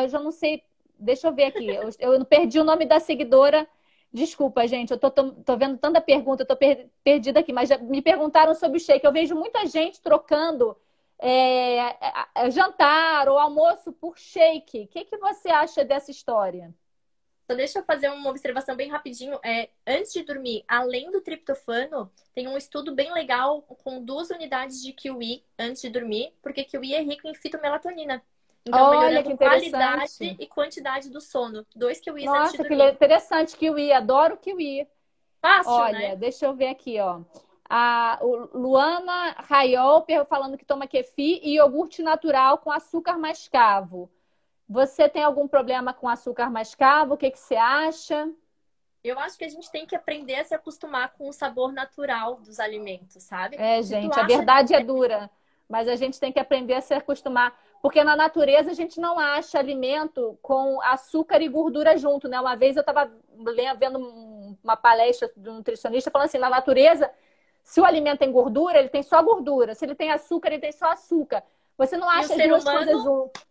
eu já não sei, deixa eu ver aqui. Eu perdi o nome da seguidora. Desculpa, gente, eu tô vendo tanta pergunta, eu tô perdida aqui, mas já me perguntaram sobre o shake. Eu vejo muita gente trocando jantar ou almoço por shake. O que que você acha dessa história? Só deixa eu fazer uma observação bem rapidinho. Antes de dormir, além do triptofano, tem um estudo bem legal com 2 unidades de kiwi antes de dormir, porque kiwi é rico em fitomelatonina. Então, Olha que melhorando qualidade interessante. e quantidade do sono. 2 kiwis antes de Nossa, que dormir. interessante, kiwi. Adoro kiwi. Fácil, né? Olha, deixa eu ver aqui, ó. O Luana Raiol falando que toma kefir e iogurte natural com açúcar mascavo. Você tem algum problema com açúcar mascavo? O que que você acha? Eu acho que a gente tem que aprender a se acostumar com o sabor natural dos alimentos, sabe? É, Se tu gente, a acha. verdade é dura, mas a gente tem que aprender a se acostumar, porque na natureza a gente não acha alimento com açúcar e gordura junto, né? Uma vez eu estava vendo uma palestra de um nutricionista falando assim, na natureza, se o alimento tem gordura, ele tem só gordura. Se ele tem açúcar, ele tem só açúcar. Você não E o acha as ser duas humano, coisas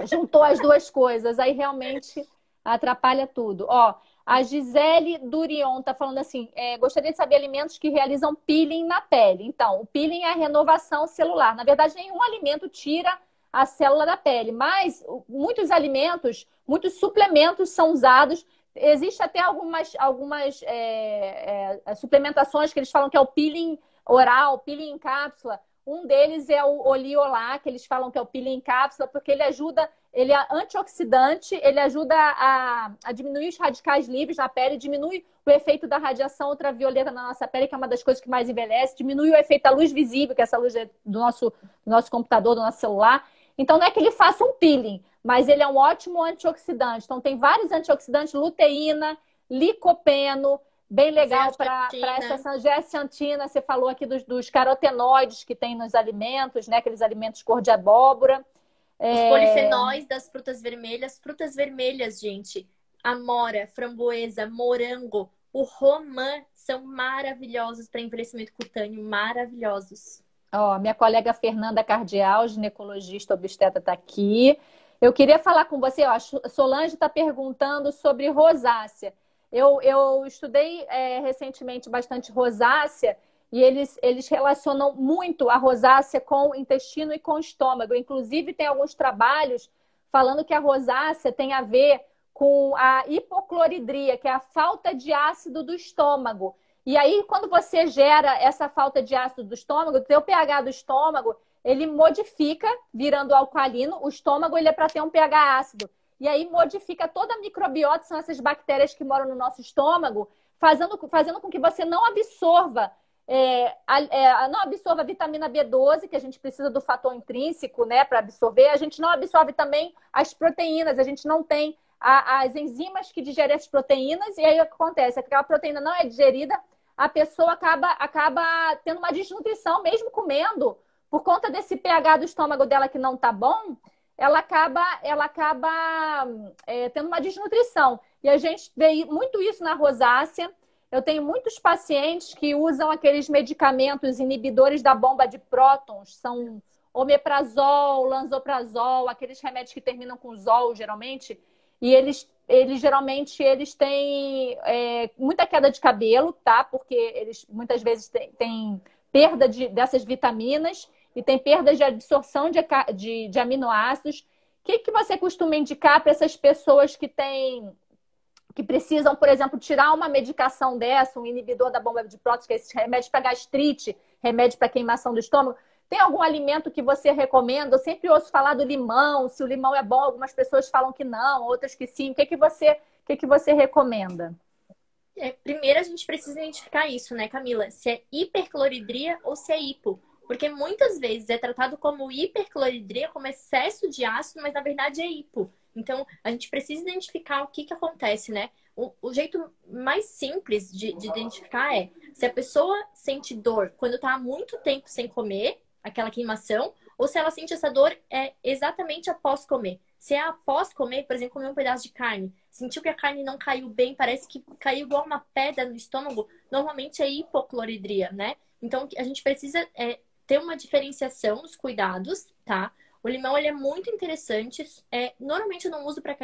juntou as duas coisas, aí realmente atrapalha tudo. Ó, a Gisele Durion tá falando assim: gostaria de saber alimentos que realizam peeling na pele. Então, o peeling é a renovação celular. Na verdade, nenhum alimento tira a célula da pele, mas muitos alimentos, muitos suplementos são usados. Existe até algumas suplementações que eles falam que é o peeling oral, peeling em cápsula. Um deles é o Oliolá, que eles falam que é o peeling em cápsula, porque ele é antioxidante, ele ajuda a diminuir os radicais livres na pele, diminui o efeito da radiação ultravioleta na nossa pele, que é uma das coisas que mais envelhece, diminui o efeito da luz visível, que é essa luz do nosso computador, do nosso celular. Então, não é que ele faça um peeling, mas ele é um ótimo antioxidante. Então, tem vários antioxidantes, luteína, licopeno, bem legal para essa zeaxantina. Você falou aqui dos carotenoides que tem nos alimentos, né? Aqueles alimentos cor de abóbora. os polifenóis das frutas vermelhas, gente. Amora, framboesa, morango, o romã são maravilhosos para envelhecimento cutâneo, maravilhosos. Ó, minha colega Fernanda Cardial, ginecologista obstetra, está aqui. Eu queria falar com você, ó, a Solange está perguntando sobre rosácea. Eu estudei recentemente bastante rosácea e eles relacionam muito a rosácea com o intestino e com o estômago. Inclusive, tem alguns trabalhos falando que a rosácea tem a ver com a hipocloridria, que é a falta de ácido do estômago. E aí, quando você gera essa falta de ácido do estômago, o teu pH do estômago, ele modifica, virando alcalino. O estômago, ele é para ter um pH ácido. E aí, modifica toda a microbiota, são essas bactérias que moram no nosso estômago, fazendo com que você não absorva não absorva a vitamina B12, que a gente precisa do fator intrínseco, né, para absorver. A gente não absorve também as proteínas, a gente não tem as enzimas que digerem as proteínas, e aí o que acontece? Aquela proteína não é digerida, a pessoa acaba tendo uma desnutrição, mesmo comendo, por conta desse pH do estômago dela que não tá bom, ela acaba tendo uma desnutrição. E a gente vê muito isso na rosácea. Eu tenho muitos pacientes que usam aqueles medicamentos inibidores da bomba de prótons, são omeprazol, lansoprazol, aqueles remédios que terminam com zol, geralmente, e eles geralmente têm muita queda de cabelo, tá? Porque eles muitas vezes têm perda dessas vitaminas e tem perda de absorção de aminoácidos. O que você costuma indicar para essas pessoas que precisam, por exemplo, tirar uma medicação dessa, um inibidor da bomba de prótons, que é esse remédio para gastrite, remédio para queimação do estômago? Tem algum alimento que você recomenda? Eu sempre ouço falar do limão, se o limão é bom, algumas pessoas falam que não, outras que sim. O que que você recomenda? Primeiro a gente precisa identificar isso, né, Camila? Se é hipercloridria ou se é hipo. Porque muitas vezes é tratado como hipercloridria, como excesso de ácido, mas na verdade é hipo. Então, a gente precisa identificar o que que acontece, né? O jeito mais simples de identificar é se a pessoa sente dor quando está há muito tempo sem comer, aquela queimação, ou se ela sente essa dor exatamente após comer. Se é após comer, por exemplo, comer um pedaço de carne, sentiu que a carne não caiu bem, parece que caiu igual uma pedra no estômago, normalmente é hipocloridria, né? Então, a gente precisa ter uma diferenciação dos cuidados, tá? O limão, ele é muito interessante. Normalmente eu não uso para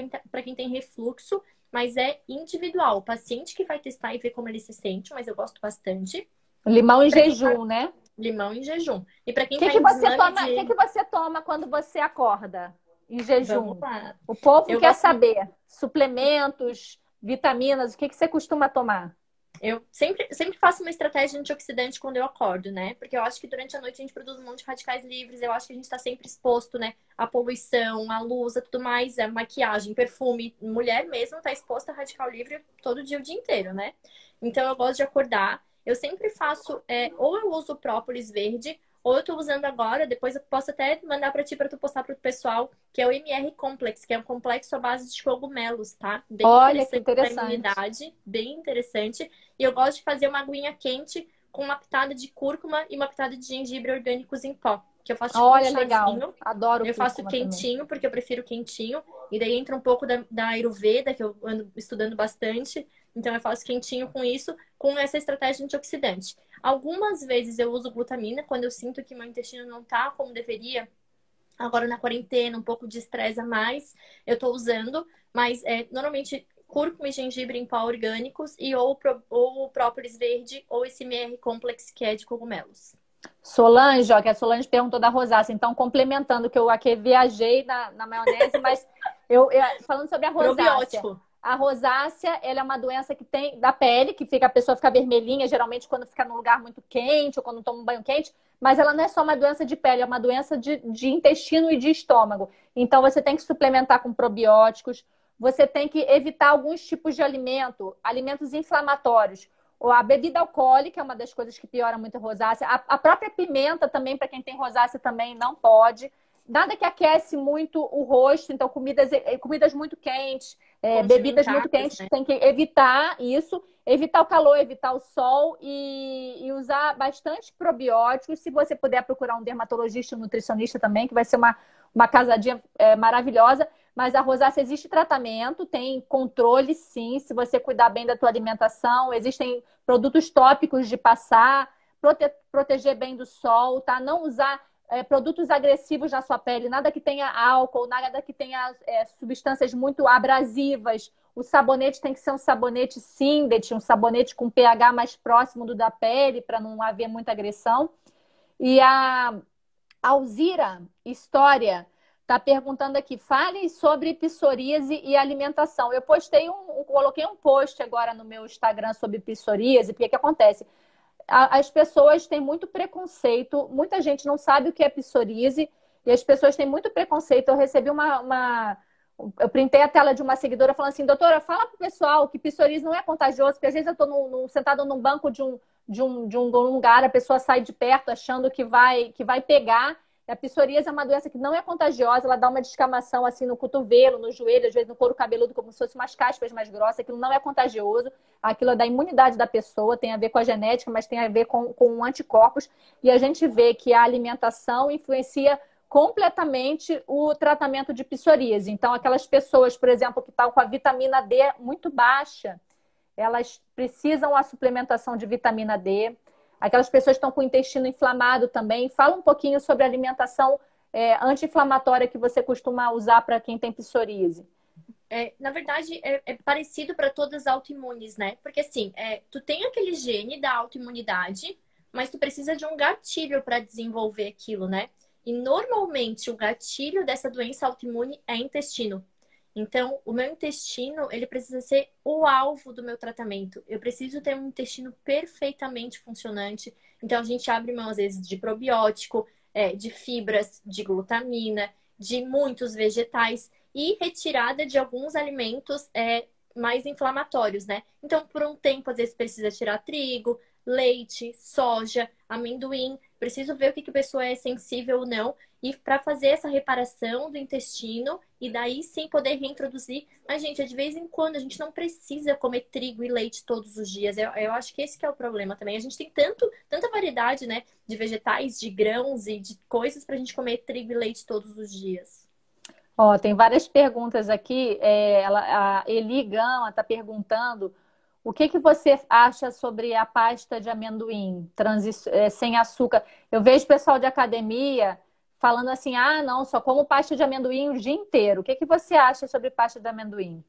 quem tem refluxo, mas é individual. O paciente que vai testar e ver como ele se sente, mas eu gosto bastante. Limão em jejum, né? Limão em jejum. E para O quem que tá que em você desmame toma, o que que você toma quando você acorda em Vamos jejum? lá. O povo Eu quer gosto. saber. Suplementos, vitaminas, o que que você costuma tomar? Eu sempre faço uma estratégia antioxidante quando eu acordo, né? Porque eu acho que durante a noite a gente produz um monte de radicais livres. Eu acho que a gente está sempre exposto, né? À poluição, à luz, a tudo mais, a maquiagem, perfume. Mulher mesmo está exposta a radical livre todo dia, o dia inteiro, né? Então eu gosto de acordar. Eu sempre faço, ou eu uso própolis verde, ou eu tô usando agora, depois eu posso até mandar para tu postar para o pessoal, que é o MR Complex, que é um complexo à base de cogumelos, tá? Bem Olha que interessante para interessante. imunidade, bem interessante. E eu gosto de fazer uma aguinha quente com uma pitada de cúrcuma e uma pitada de gengibre orgânicos em pó. Que eu faço tipo um Olha, legal. chazinho. Adoro Eu faço cúrcuma também. quentinho, porque eu prefiro quentinho. E daí entra um pouco da Ayurveda, que eu ando estudando bastante. Então eu faço quentinho com isso, com essa estratégia antioxidante. Algumas vezes eu uso glutamina quando eu sinto que meu intestino não tá como deveria. Agora na quarentena, um pouco de estresse a mais, eu tô usando, mas normalmente cúrcuma e gengibre em pó orgânicos e ou o própolis verde ou esse MR Complex que é de cogumelos. Solange, ó, que a Solange perguntou da rosácea. Então, complementando, que eu aqui viajei na maionese, mas falando sobre a rosácea. Probiótico. A rosácea, ela é uma doença que tem da pele, que a pessoa fica vermelhinha, geralmente quando fica num lugar muito quente ou quando toma um banho quente, mas ela não é só uma doença de pele, é uma doença de intestino e de estômago. Então, você tem que suplementar com probióticos, você tem que evitar alguns tipos de alimento, alimentos inflamatórios. Ou a bebida alcoólica é uma das coisas que piora muito a rosácea. A própria pimenta também, para quem tem rosácea, também não pode. Nada que aquece muito o rosto, então comidas muito quentes, bebidas muito Condimentadas, quentes, né? tem que evitar isso, evitar o calor, evitar o sol e usar bastante probióticos. Se você puder procurar um dermatologista, um nutricionista também, que vai ser uma casadinha maravilhosa. Mas a rosácea existe tratamento, tem controle sim, se você cuidar bem da tua alimentação, existem produtos tópicos de passar, proteger bem do sol, tá? Não usar produtos agressivos na sua pele, nada que tenha álcool, nada que tenha substâncias muito abrasivas. O sabonete tem que ser um sabonete Sindet, um sabonete com pH mais próximo do da pele, para não haver muita agressão. E a Alzira História está perguntando aqui, fale sobre psoríase e alimentação. Eu coloquei um post agora no meu Instagram sobre psoríase, porque o que acontece? As pessoas têm muito preconceito, muita gente não sabe o que é psoríase, e as pessoas têm muito preconceito. Eu recebi eu printei a tela de uma seguidora falando assim, doutora, fala pro pessoal que psoríase não é contagioso, porque às vezes eu estou sentada num banco de um lugar, a pessoa sai de perto achando que vai pegar. A psoríase é uma doença que não é contagiosa, ela dá uma descamação assim no cotovelo, no joelho, às vezes no couro cabeludo, como se fosse umas caspas mais grossas. Aquilo não é contagioso, aquilo é da imunidade da pessoa, tem a ver com a genética, mas tem a ver com anticorpos. E a gente vê que a alimentação influencia completamente o tratamento de psoríase. Então, aquelas pessoas, por exemplo, que estão com a vitamina D muito baixa, elas precisam a suplementação de vitamina D. Aquelas pessoas que estão com o intestino inflamado também. Fala um pouquinho sobre a alimentação anti-inflamatória que você costuma usar para quem tem psoríase. Na verdade, é parecido para todas as autoimunes, né? Porque assim, tu tem aquele gene da autoimunidade, mas tu precisa de um gatilho para desenvolver aquilo, né? E normalmente o gatilho dessa doença autoimune é intestino. Então, o meu intestino, ele precisa ser o alvo do meu tratamento. Eu preciso ter um intestino perfeitamente funcionante. Então, a gente abre mão, às vezes, de probiótico. de fibras, de glutamina, de muitos vegetais e retirada de alguns alimentos mais inflamatórios, né? Então, por um tempo, às vezes precisa tirar trigo, leite, soja, amendoim. Preciso ver o que que a pessoa é sensível ou não. E para fazer essa reparação do intestino e daí sim poder reintroduzir. Mas, gente, de vez em quando a gente não precisa comer trigo e leite todos os dias. Eu acho que esse que é o problema também. A gente tem tanta variedade, né, de vegetais, de grãos e de coisas para a gente comer trigo e leite todos os dias. Ó, tem várias perguntas aqui. A Eli Gama está perguntando o que que você acha sobre a pasta de amendoim sem açúcar. Eu vejo pessoal de academia falando assim, ah, não, só como pasta de amendoim o dia inteiro. O que que você acha sobre pasta de amendoim?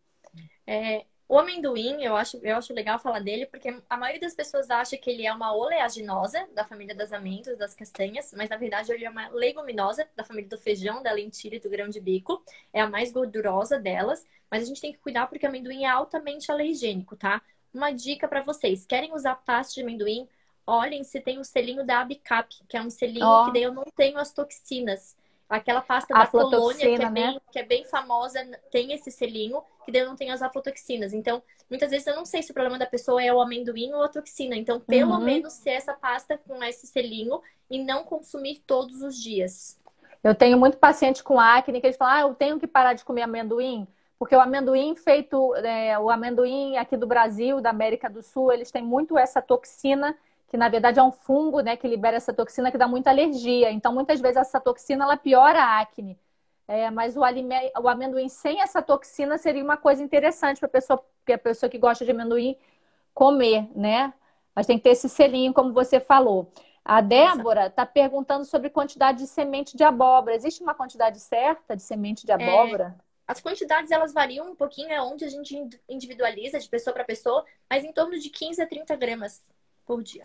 O amendoim, eu acho legal falar dele, porque a maioria das pessoas acha que ele é uma oleaginosa, da família das amêndoas, das castanhas, mas na verdade ele é uma leguminosa, da família do feijão, da lentilha e do grão de bico. É a mais gordurosa delas, mas a gente tem que cuidar porque o amendoim é altamente alergênico, tá? Uma dica para vocês, querem usar pasta de amendoim? Olhem se tem o selinho da Abicap, que é um selinho que daí eu não tenho as toxinas. Aquela pasta da Colônia, né? que é bem famosa, tem esse selinho, que daí eu não tenho as aflatoxinas. Então, muitas vezes eu não sei se o problema da pessoa é o amendoim ou a toxina. Então, pelo menos ser essa pasta com esse selinho e não consumir todos os dias. Eu tenho muito paciente com acne que eles falam, ah, eu tenho que parar de comer amendoim, porque o amendoim o amendoim aqui do Brasil, da América do Sul, eles têm muito essa toxina, que na verdade é um fungo, né, que libera essa toxina que dá muita alergia. Então, muitas vezes essa toxina ela piora a acne. Mas o amendoim sem essa toxina seria uma coisa interessante para a pessoa que gosta de amendoim comer, né? Mas tem que ter esse selinho, como você falou. A Débora está perguntando sobre quantidade de semente de abóbora. Existe uma quantidade certa de semente de abóbora? As quantidades, elas variam um pouquinho, é onde a gente individualiza de pessoa para pessoa, mas em torno de 15 a 30 gramas por dia.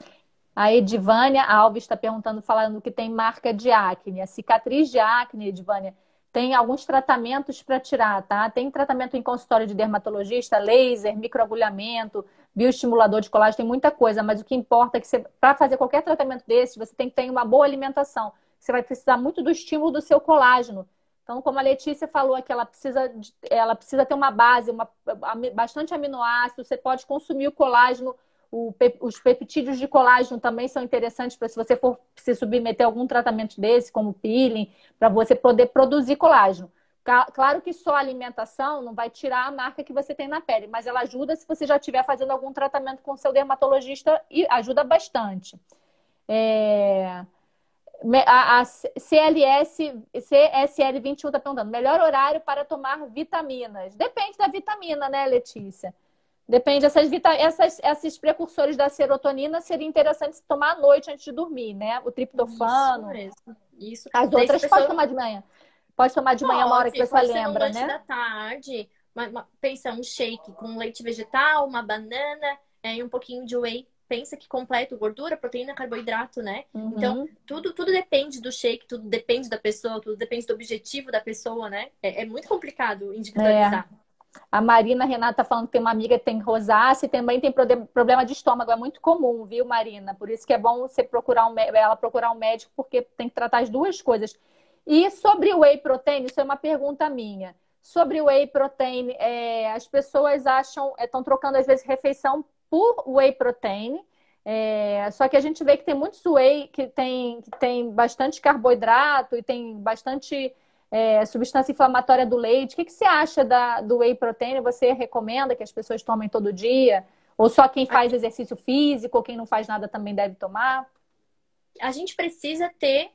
A Edivânia Alves está perguntando, falando que tem marca de acne. A cicatriz de acne, Edivânia, tem alguns tratamentos para tirar, tá? Tem tratamento em consultório de dermatologista, laser, microagulhamento, bioestimulador de colágeno, tem muita coisa, mas o que importa é que para fazer qualquer tratamento desse, você tem que ter uma boa alimentação. Você vai precisar muito do estímulo do seu colágeno. Então, como a Letícia falou aqui, ela precisa ter uma base, bastante aminoácidos, você pode consumir o colágeno. Os peptídeos de colágeno também são interessantes para se você for se submeter a algum tratamento desse, como peeling, para você poder produzir colágeno. Claro que só a alimentação não vai tirar a marca que você tem na pele, mas ela ajuda se você já estiver fazendo algum tratamento com o seu dermatologista e ajuda bastante. A CSL21 está perguntando, melhor horário para tomar vitaminas? Depende da vitamina, né, Letícia? Depende, esses precursores da serotonina seria interessante tomar à noite antes de dormir, né? O triptofano. Isso mesmo. Isso. As outras pode tomar de manhã. Pode tomar de manhã uma hora que você lembra, um lanche da tarde, pensa um shake com leite vegetal, uma banana e um pouquinho de whey. Pensa que completa gordura, proteína, carboidrato, né? Então, tudo depende do shake, tudo depende da pessoa, tudo depende do objetivo da pessoa, né? É muito complicado individualizar. A Marina Renata falando que tem uma amiga que tem rosácea e também tem problema de estômago. É muito comum, viu, Marina? Por isso que é bom você ela procurar um médico, porque tem que tratar as duas coisas. E sobre o whey protein, isso é uma pergunta minha. Sobre o whey protein, as pessoas estão trocando às vezes refeição por whey protein. Só que a gente vê que tem muitos whey que tem bastante carboidrato e tem bastante substância inflamatória do leite. O que você acha do whey protein? Você recomenda que as pessoas tomem todo dia? Ou só quem faz exercício físico ou quem não faz nada também deve tomar? A gente precisa ter,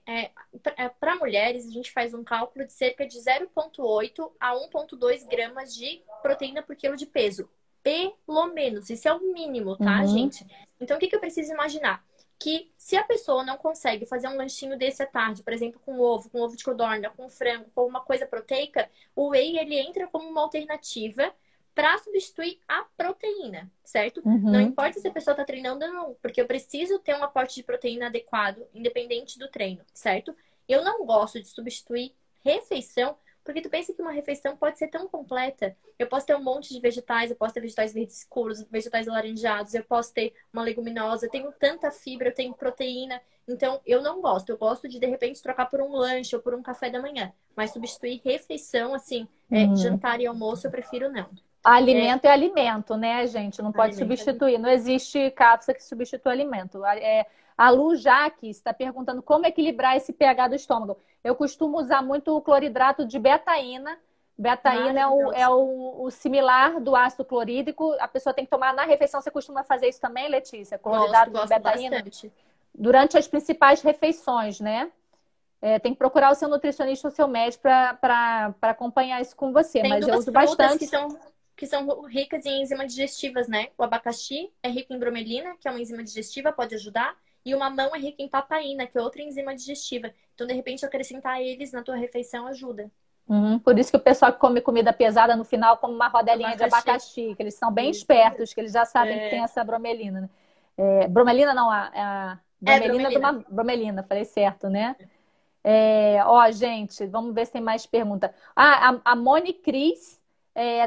para mulheres, a gente faz um cálculo de cerca de 0,8 a 1,2 gramas de proteína por quilo de peso. Pelo menos. Isso é o mínimo, tá, gente? Então, o que eu preciso imaginar? Que se a pessoa não consegue fazer um lanchinho desse à tarde, por exemplo, com ovo de codorna, com frango, com uma coisa proteica, o whey, ele entra como uma alternativa para substituir a proteína, certo? Não importa se a pessoa está treinando ou não, porque eu preciso ter um aporte de proteína adequado, independente do treino, certo? Eu não gosto de substituir refeição Porque tu pensa que uma refeição pode ser tão completa. Eu posso ter um monte de vegetais, eu posso ter vegetais verdes escuros, vegetais alaranjados, eu posso ter uma leguminosa, eu tenho tanta fibra, eu tenho proteína. Então, eu não gosto. Eu gosto de repente, trocar por um lanche ou por um café da manhã. Mas substituir refeição, assim, jantar e almoço, eu prefiro não. Alimento é alimento, né, gente? Não pode Alimento. substituir. Não existe cápsula que substitua alimento. A Lu Jaque está perguntando como equilibrar esse pH do estômago. Eu costumo usar muito o cloridrato de betaína. Betaína o similar do ácido clorídrico. A pessoa tem que tomar na refeição. Você costuma fazer isso também, Letícia? Cloridrato de betaína? Bastante. Durante as principais refeições, né? Tem que procurar o seu nutricionista ou o seu médico para acompanhar isso com você. Tem Mas eu duas uso frutas bastante. que são ricas em enzimas digestivas, né? O abacaxi é rico em bromelina, que é uma enzima digestiva, pode ajudar. E o mamão é rico em papaína, que é outra enzima digestiva. Então, de repente, acrescentar eles na tua refeição ajuda. Por isso que o pessoal que come comida pesada no final come uma rodelinha de abacaxi, que eles são bem espertos, que eles já sabem que tem essa bromelina, né? Bromelina não, a bromelina de uma bromelina, falei certo, né? Gente, vamos ver se tem mais pergunta. A Moni Cris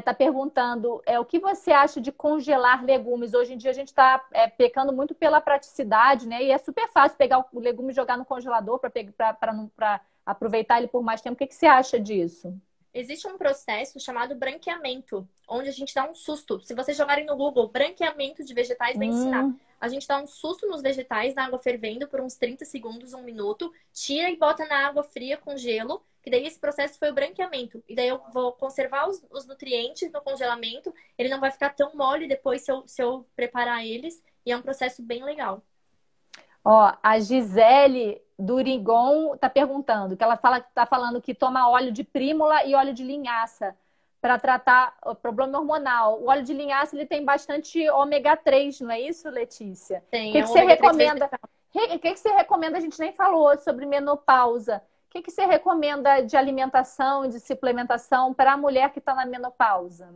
tá perguntando o que você acha de congelar legumes? Hoje em dia a gente está pecando muito pela praticidade, né? E é super fácil pegar o legume e jogar no congelador para aproveitar ele por mais tempo. O que você acha disso? Existe um processo chamado branqueamento, onde a gente dá um susto. Se vocês jogarem no Google, branqueamento de vegetais, vai ensinar. A gente dá um susto nos vegetais na água fervendo por uns 30 segundos, 1 minuto, tira e bota na água fria com gelo, que daí esse processo foi o branqueamento. E daí eu vou conservar os nutrientes no congelamento, ele não vai ficar tão mole depois se eu preparar eles, e é um processo bem legal. A Gisele Durigon está perguntando, que ela está falando que toma óleo de prímula e óleo de linhaça para tratar o problema hormonal. O óleo de linhaça ele tem bastante ômega 3, não é isso, Letícia? Tem. O que você recomenda? O que você recomenda? A gente nem falou sobre menopausa. O que você recomenda de alimentação e de suplementação para a mulher que está na menopausa?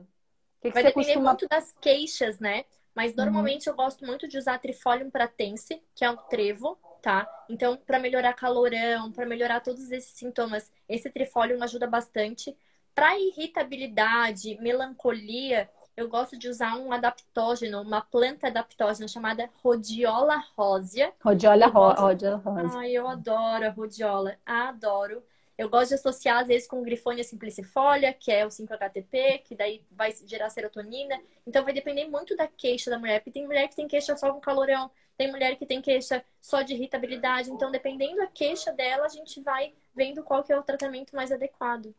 Vai depender muito das queixas, né? Mas normalmente eu gosto muito de usar Trifolium pratense, que é um trevo, tá? Então, para melhorar calorão, para melhorar todos esses sintomas, esse Trifolium ajuda bastante. Para irritabilidade, melancolia, eu gosto de usar um adaptógeno, uma planta adaptógena chamada Rhodiola rosea. Rhodiola rosea. Ai, eu adoro a rhodiola, adoro. Eu gosto de associar, às vezes, com o Griffonia simplicifolia, que é o 5-HTP, que daí vai gerar serotonina. Então, vai depender muito da queixa da mulher. Porque tem mulher que tem queixa só com calorão, tem mulher que tem queixa só de irritabilidade. Então, dependendo da queixa dela, a gente vai vendo qual que é o tratamento mais adequado.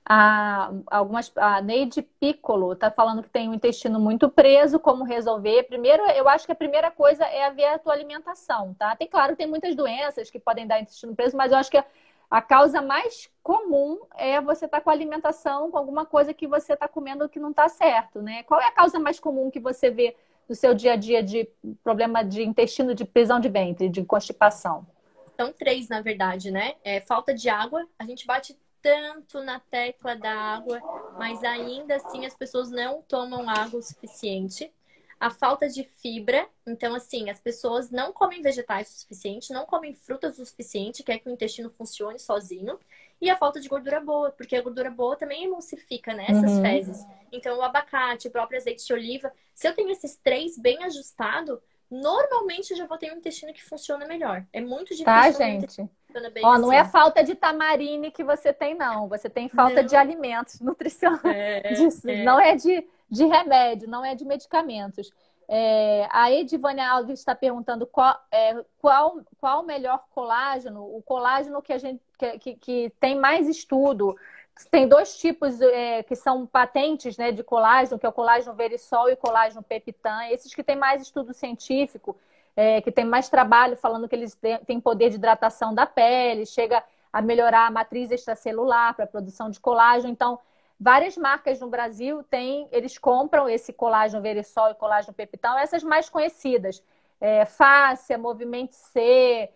A Neide Piccolo está falando que tem o intestino muito preso, como resolver? Primeiro, eu acho que a primeira coisa é ver a tua alimentação, tá? Claro, tem muitas doenças que podem dar intestino preso, mas eu acho que a causa mais comum é você estar com a alimentação, com alguma coisa que você está comendo que não está certo, né? Qual é a causa mais comum que você vê no seu dia a dia de problema de intestino, de prisão de ventre, de constipação? São 3, na verdade, né? Falta de água. A gente bate tanto na tecla da água, mas ainda assim as pessoas não tomam água o suficiente. A falta de fibra, então assim, as pessoas não comem vegetais o suficiente, não comem frutas o suficiente, que é que o intestino funcione sozinho. E a falta de gordura boa, porque a gordura boa também emulsifica, né, essas fezes. Então o abacate, o próprio azeite de oliva, se eu tenho esses 3 bem ajustados, normalmente eu já vou ter um intestino que funciona melhor. É muito difícil. Tá, gente? Não é falta de tamarine que você tem, não. Você tem falta de alimentos nutricionais. Não é de remédio, não é de medicamentos. A Edivânia Alves está perguntando qual o melhor colágeno. O colágeno que tem mais estudo. Tem 2 tipos que são patentes, né, de colágeno, que é o colágeno verisol e o colágeno peptan. Esses que têm mais estudo científico, que tem mais trabalho falando que eles têm poder de hidratação da pele, chega a melhorar a matriz extracelular para a produção de colágeno. Então, várias marcas no Brasil eles compram esse colágeno verisol e colágeno peptan, essas mais conhecidas. Fácia, Movimento C,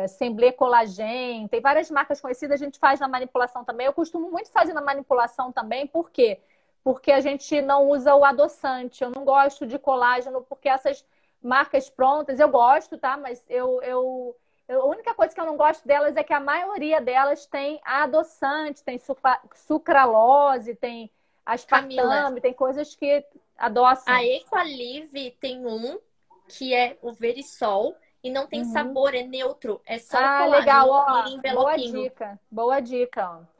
Semblé Collagen, tem várias marcas conhecidas, a gente faz na manipulação também. Eu costumo muito fazer na manipulação também, por quê? Porque a gente não usa o adoçante. Eu não gosto de colágeno, porque essas marcas prontas, eu gosto, tá? Mas eu A única coisa que eu não gosto delas é que a maioria delas tem adoçante, tem sucralose, tem Camila, aspartame, tem coisas que adoçam. a Equalive tem um que é o Verisol e não tem Uhum. sabor, é neutro, é só o Ah, legal, colágeno ó, e boa envelopinho. dica, boa dica, ó.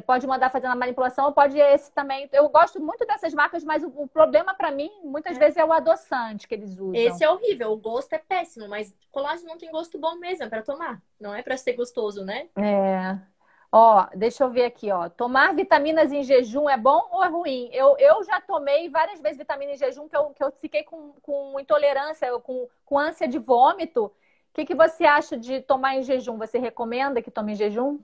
Pode mandar fazendo a manipulação, ou pode esse também. Eu gosto muito dessas marcas, mas o problema para mim, muitas vezes, é o adoçante que eles usam. Esse é horrível, o gosto é péssimo, mas colágeno não tem gosto bom mesmo, é pra tomar. Não é pra ser gostoso, né? É. Ó, deixa eu ver aqui, ó. Tomar vitaminas em jejum é bom ou é ruim? Eu já tomei várias vezes vitamina em jejum que eu fiquei com intolerância, com ânsia de vômito. O que você acha de tomar em jejum? Você recomenda que tome em jejum?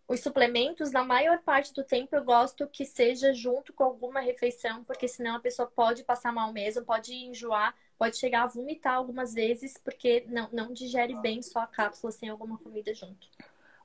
Os suplementos, na maior parte do tempo, eu gosto que seja junto com alguma refeição, porque senão a pessoa pode passar mal mesmo, pode enjoar, pode chegar a vomitar algumas vezes, porque não digere bem só a cápsula sem alguma comida junto.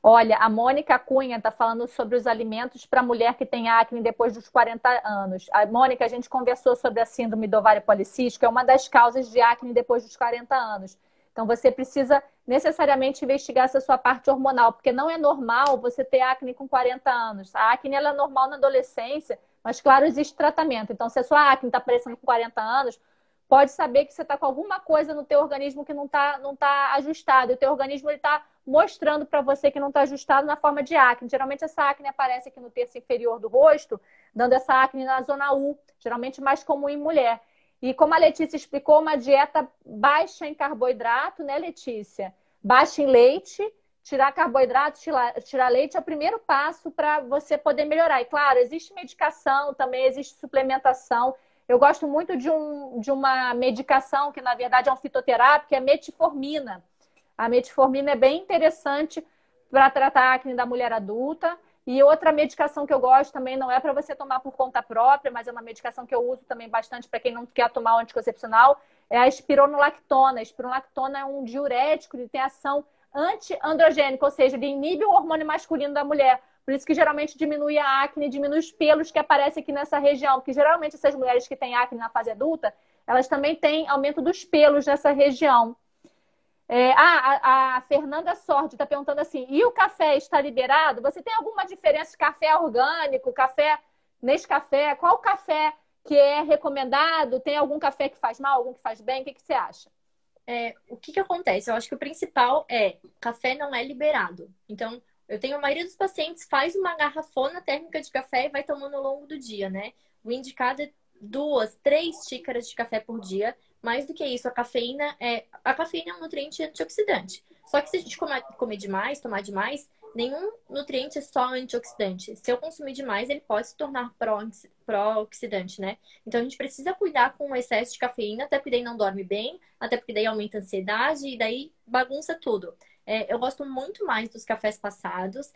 Olha, a Mônica Cunha está falando sobre os alimentos para mulher que tem acne depois dos 40 anos. A Mônica, a gente conversou sobre a síndrome do ovário policístico, é uma das causas de acne depois dos 40 anos. Então, você precisa necessariamente investigar essa sua parte hormonal, porque não é normal você ter acne com 40 anos. A acne ela é normal na adolescência, mas, claro, existe tratamento. Então, se a sua acne está aparecendo com 40 anos, pode saber que você está com alguma coisa no teu organismo que não tá ajustado. E o teu organismo está mostrando para você que não está ajustado na forma de acne. Geralmente essa acne aparece aqui no terço inferior do rosto, dando essa acne na zona U, geralmente mais comum em mulher. E como a Letícia explicou, uma dieta baixa em carboidrato, né, Letícia? Baixa em leite, tirar carboidrato, tirar leite é o primeiro passo para você poder melhorar. E claro, existe medicação também, existe suplementação. Eu gosto muito de uma medicação que, na verdade, é um fitoterápico, que é metformina. A metformina é bem interessante para tratar a acne da mulher adulta. E outra medicação que eu gosto também não é para você tomar por conta própria, mas é uma medicação que eu uso também bastante para quem não quer tomar o anticoncepcional, é a espironolactona. A espironolactona é um diurético, ele tem ação anti-androgênica, ou seja, ele inibe o hormônio masculino da mulher. Por isso que geralmente diminui a acne, diminui os pelos que aparecem aqui nessa região. Porque geralmente essas mulheres que têm acne na fase adulta, elas também têm aumento dos pelos nessa região. A Fernanda Sorte está perguntando assim, e o café está liberado? Você tem alguma diferença de café orgânico, café Nescafé? Qual café que é recomendado? Tem algum café que faz mal, algum que faz bem? O que você acha? O que acontece? Eu acho que o principal é, café não é liberado. Então, eu tenho a maioria dos pacientes faz uma garrafona térmica de café e vai tomando ao longo do dia, né? O indicado é 2, 3 xícaras de café por dia. Mais do que isso, a cafeína é um nutriente antioxidante. Só que se a gente comer demais, tomar demais, nenhum nutriente é só antioxidante. Se eu consumir demais, ele pode se tornar pró-oxidante, né? Então a gente precisa cuidar com o excesso de cafeína, até porque daí não dorme bem, até porque daí aumenta a ansiedade e daí bagunça tudo. Eu gosto muito mais dos cafés passados.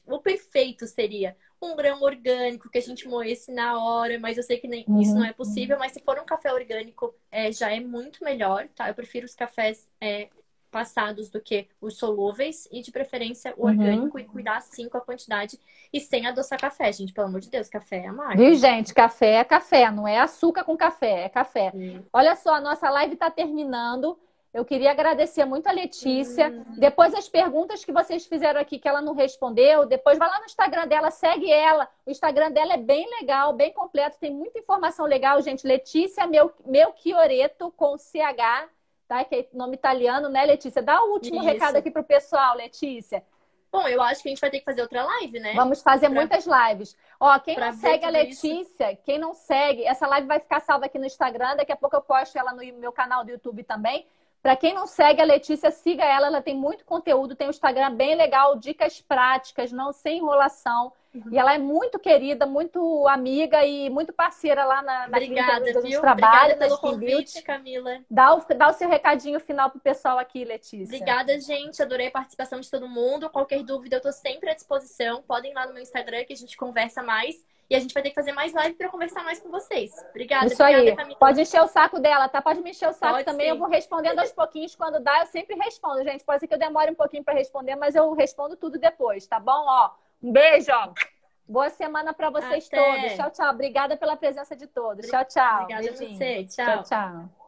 O perfeito seria um grão orgânico que a gente moesse na hora, mas eu sei que isso não é possível, mas se for um café orgânico, já é muito melhor, tá? Eu prefiro os cafés passados do que os solúveis e de preferência o orgânico e cuidar sim com a quantidade e sem adoçar café, gente, pelo amor de Deus, café é amargo. Viu, gente? Café é café, não é açúcar com café, é café. Sim. Olha só, a nossa live está terminando. Eu queria agradecer muito a Letícia. Depois as perguntas que vocês fizeram aqui que ela não respondeu, depois vai lá no Instagram dela, segue ela. O Instagram dela é bem legal, bem completo, tem muita informação legal, gente. Letícia Melchioretto com CH, tá? Que é nome italiano, né, Letícia? Dá o último recado aqui pro pessoal, Letícia. Bom, eu acho que a gente vai ter que fazer outra live, né? Vamos fazer muitas lives. Ó, quem não segue a Letícia, quem não segue, essa live vai ficar salva aqui no Instagram, daqui a pouco eu posto ela no meu canal do YouTube também. Para quem não segue a Letícia, siga ela, ela tem muito conteúdo, tem um Instagram bem legal, dicas práticas, não sem enrolação. E ela é muito querida, muito amiga e muito parceira lá na Obrigada, clínica viu? Trabalho, Obrigada pelo convite, Camila. Dá o seu recadinho final pro pessoal aqui, Letícia. Obrigada, gente. Adorei a participação de todo mundo. Qualquer dúvida, eu tô sempre à disposição. Podem ir lá no meu Instagram que a gente conversa mais. E a gente vai ter que fazer mais live para conversar mais com vocês. Obrigada, Isso aí. Camila. Pode encher o saco dela, tá? Pode me encher o saco Pode, também. sim. Eu vou respondendo aos pouquinhos. Quando dá, eu sempre respondo, gente. Pode ser que eu demore um pouquinho para responder, mas eu respondo tudo depois, tá bom? Ó, um beijo, ó. Boa semana para vocês todos. Tchau, tchau. Obrigada pela presença de todos. Tchau, tchau. Obrigada Beijinho. a você. Tchau. Tchau, tchau.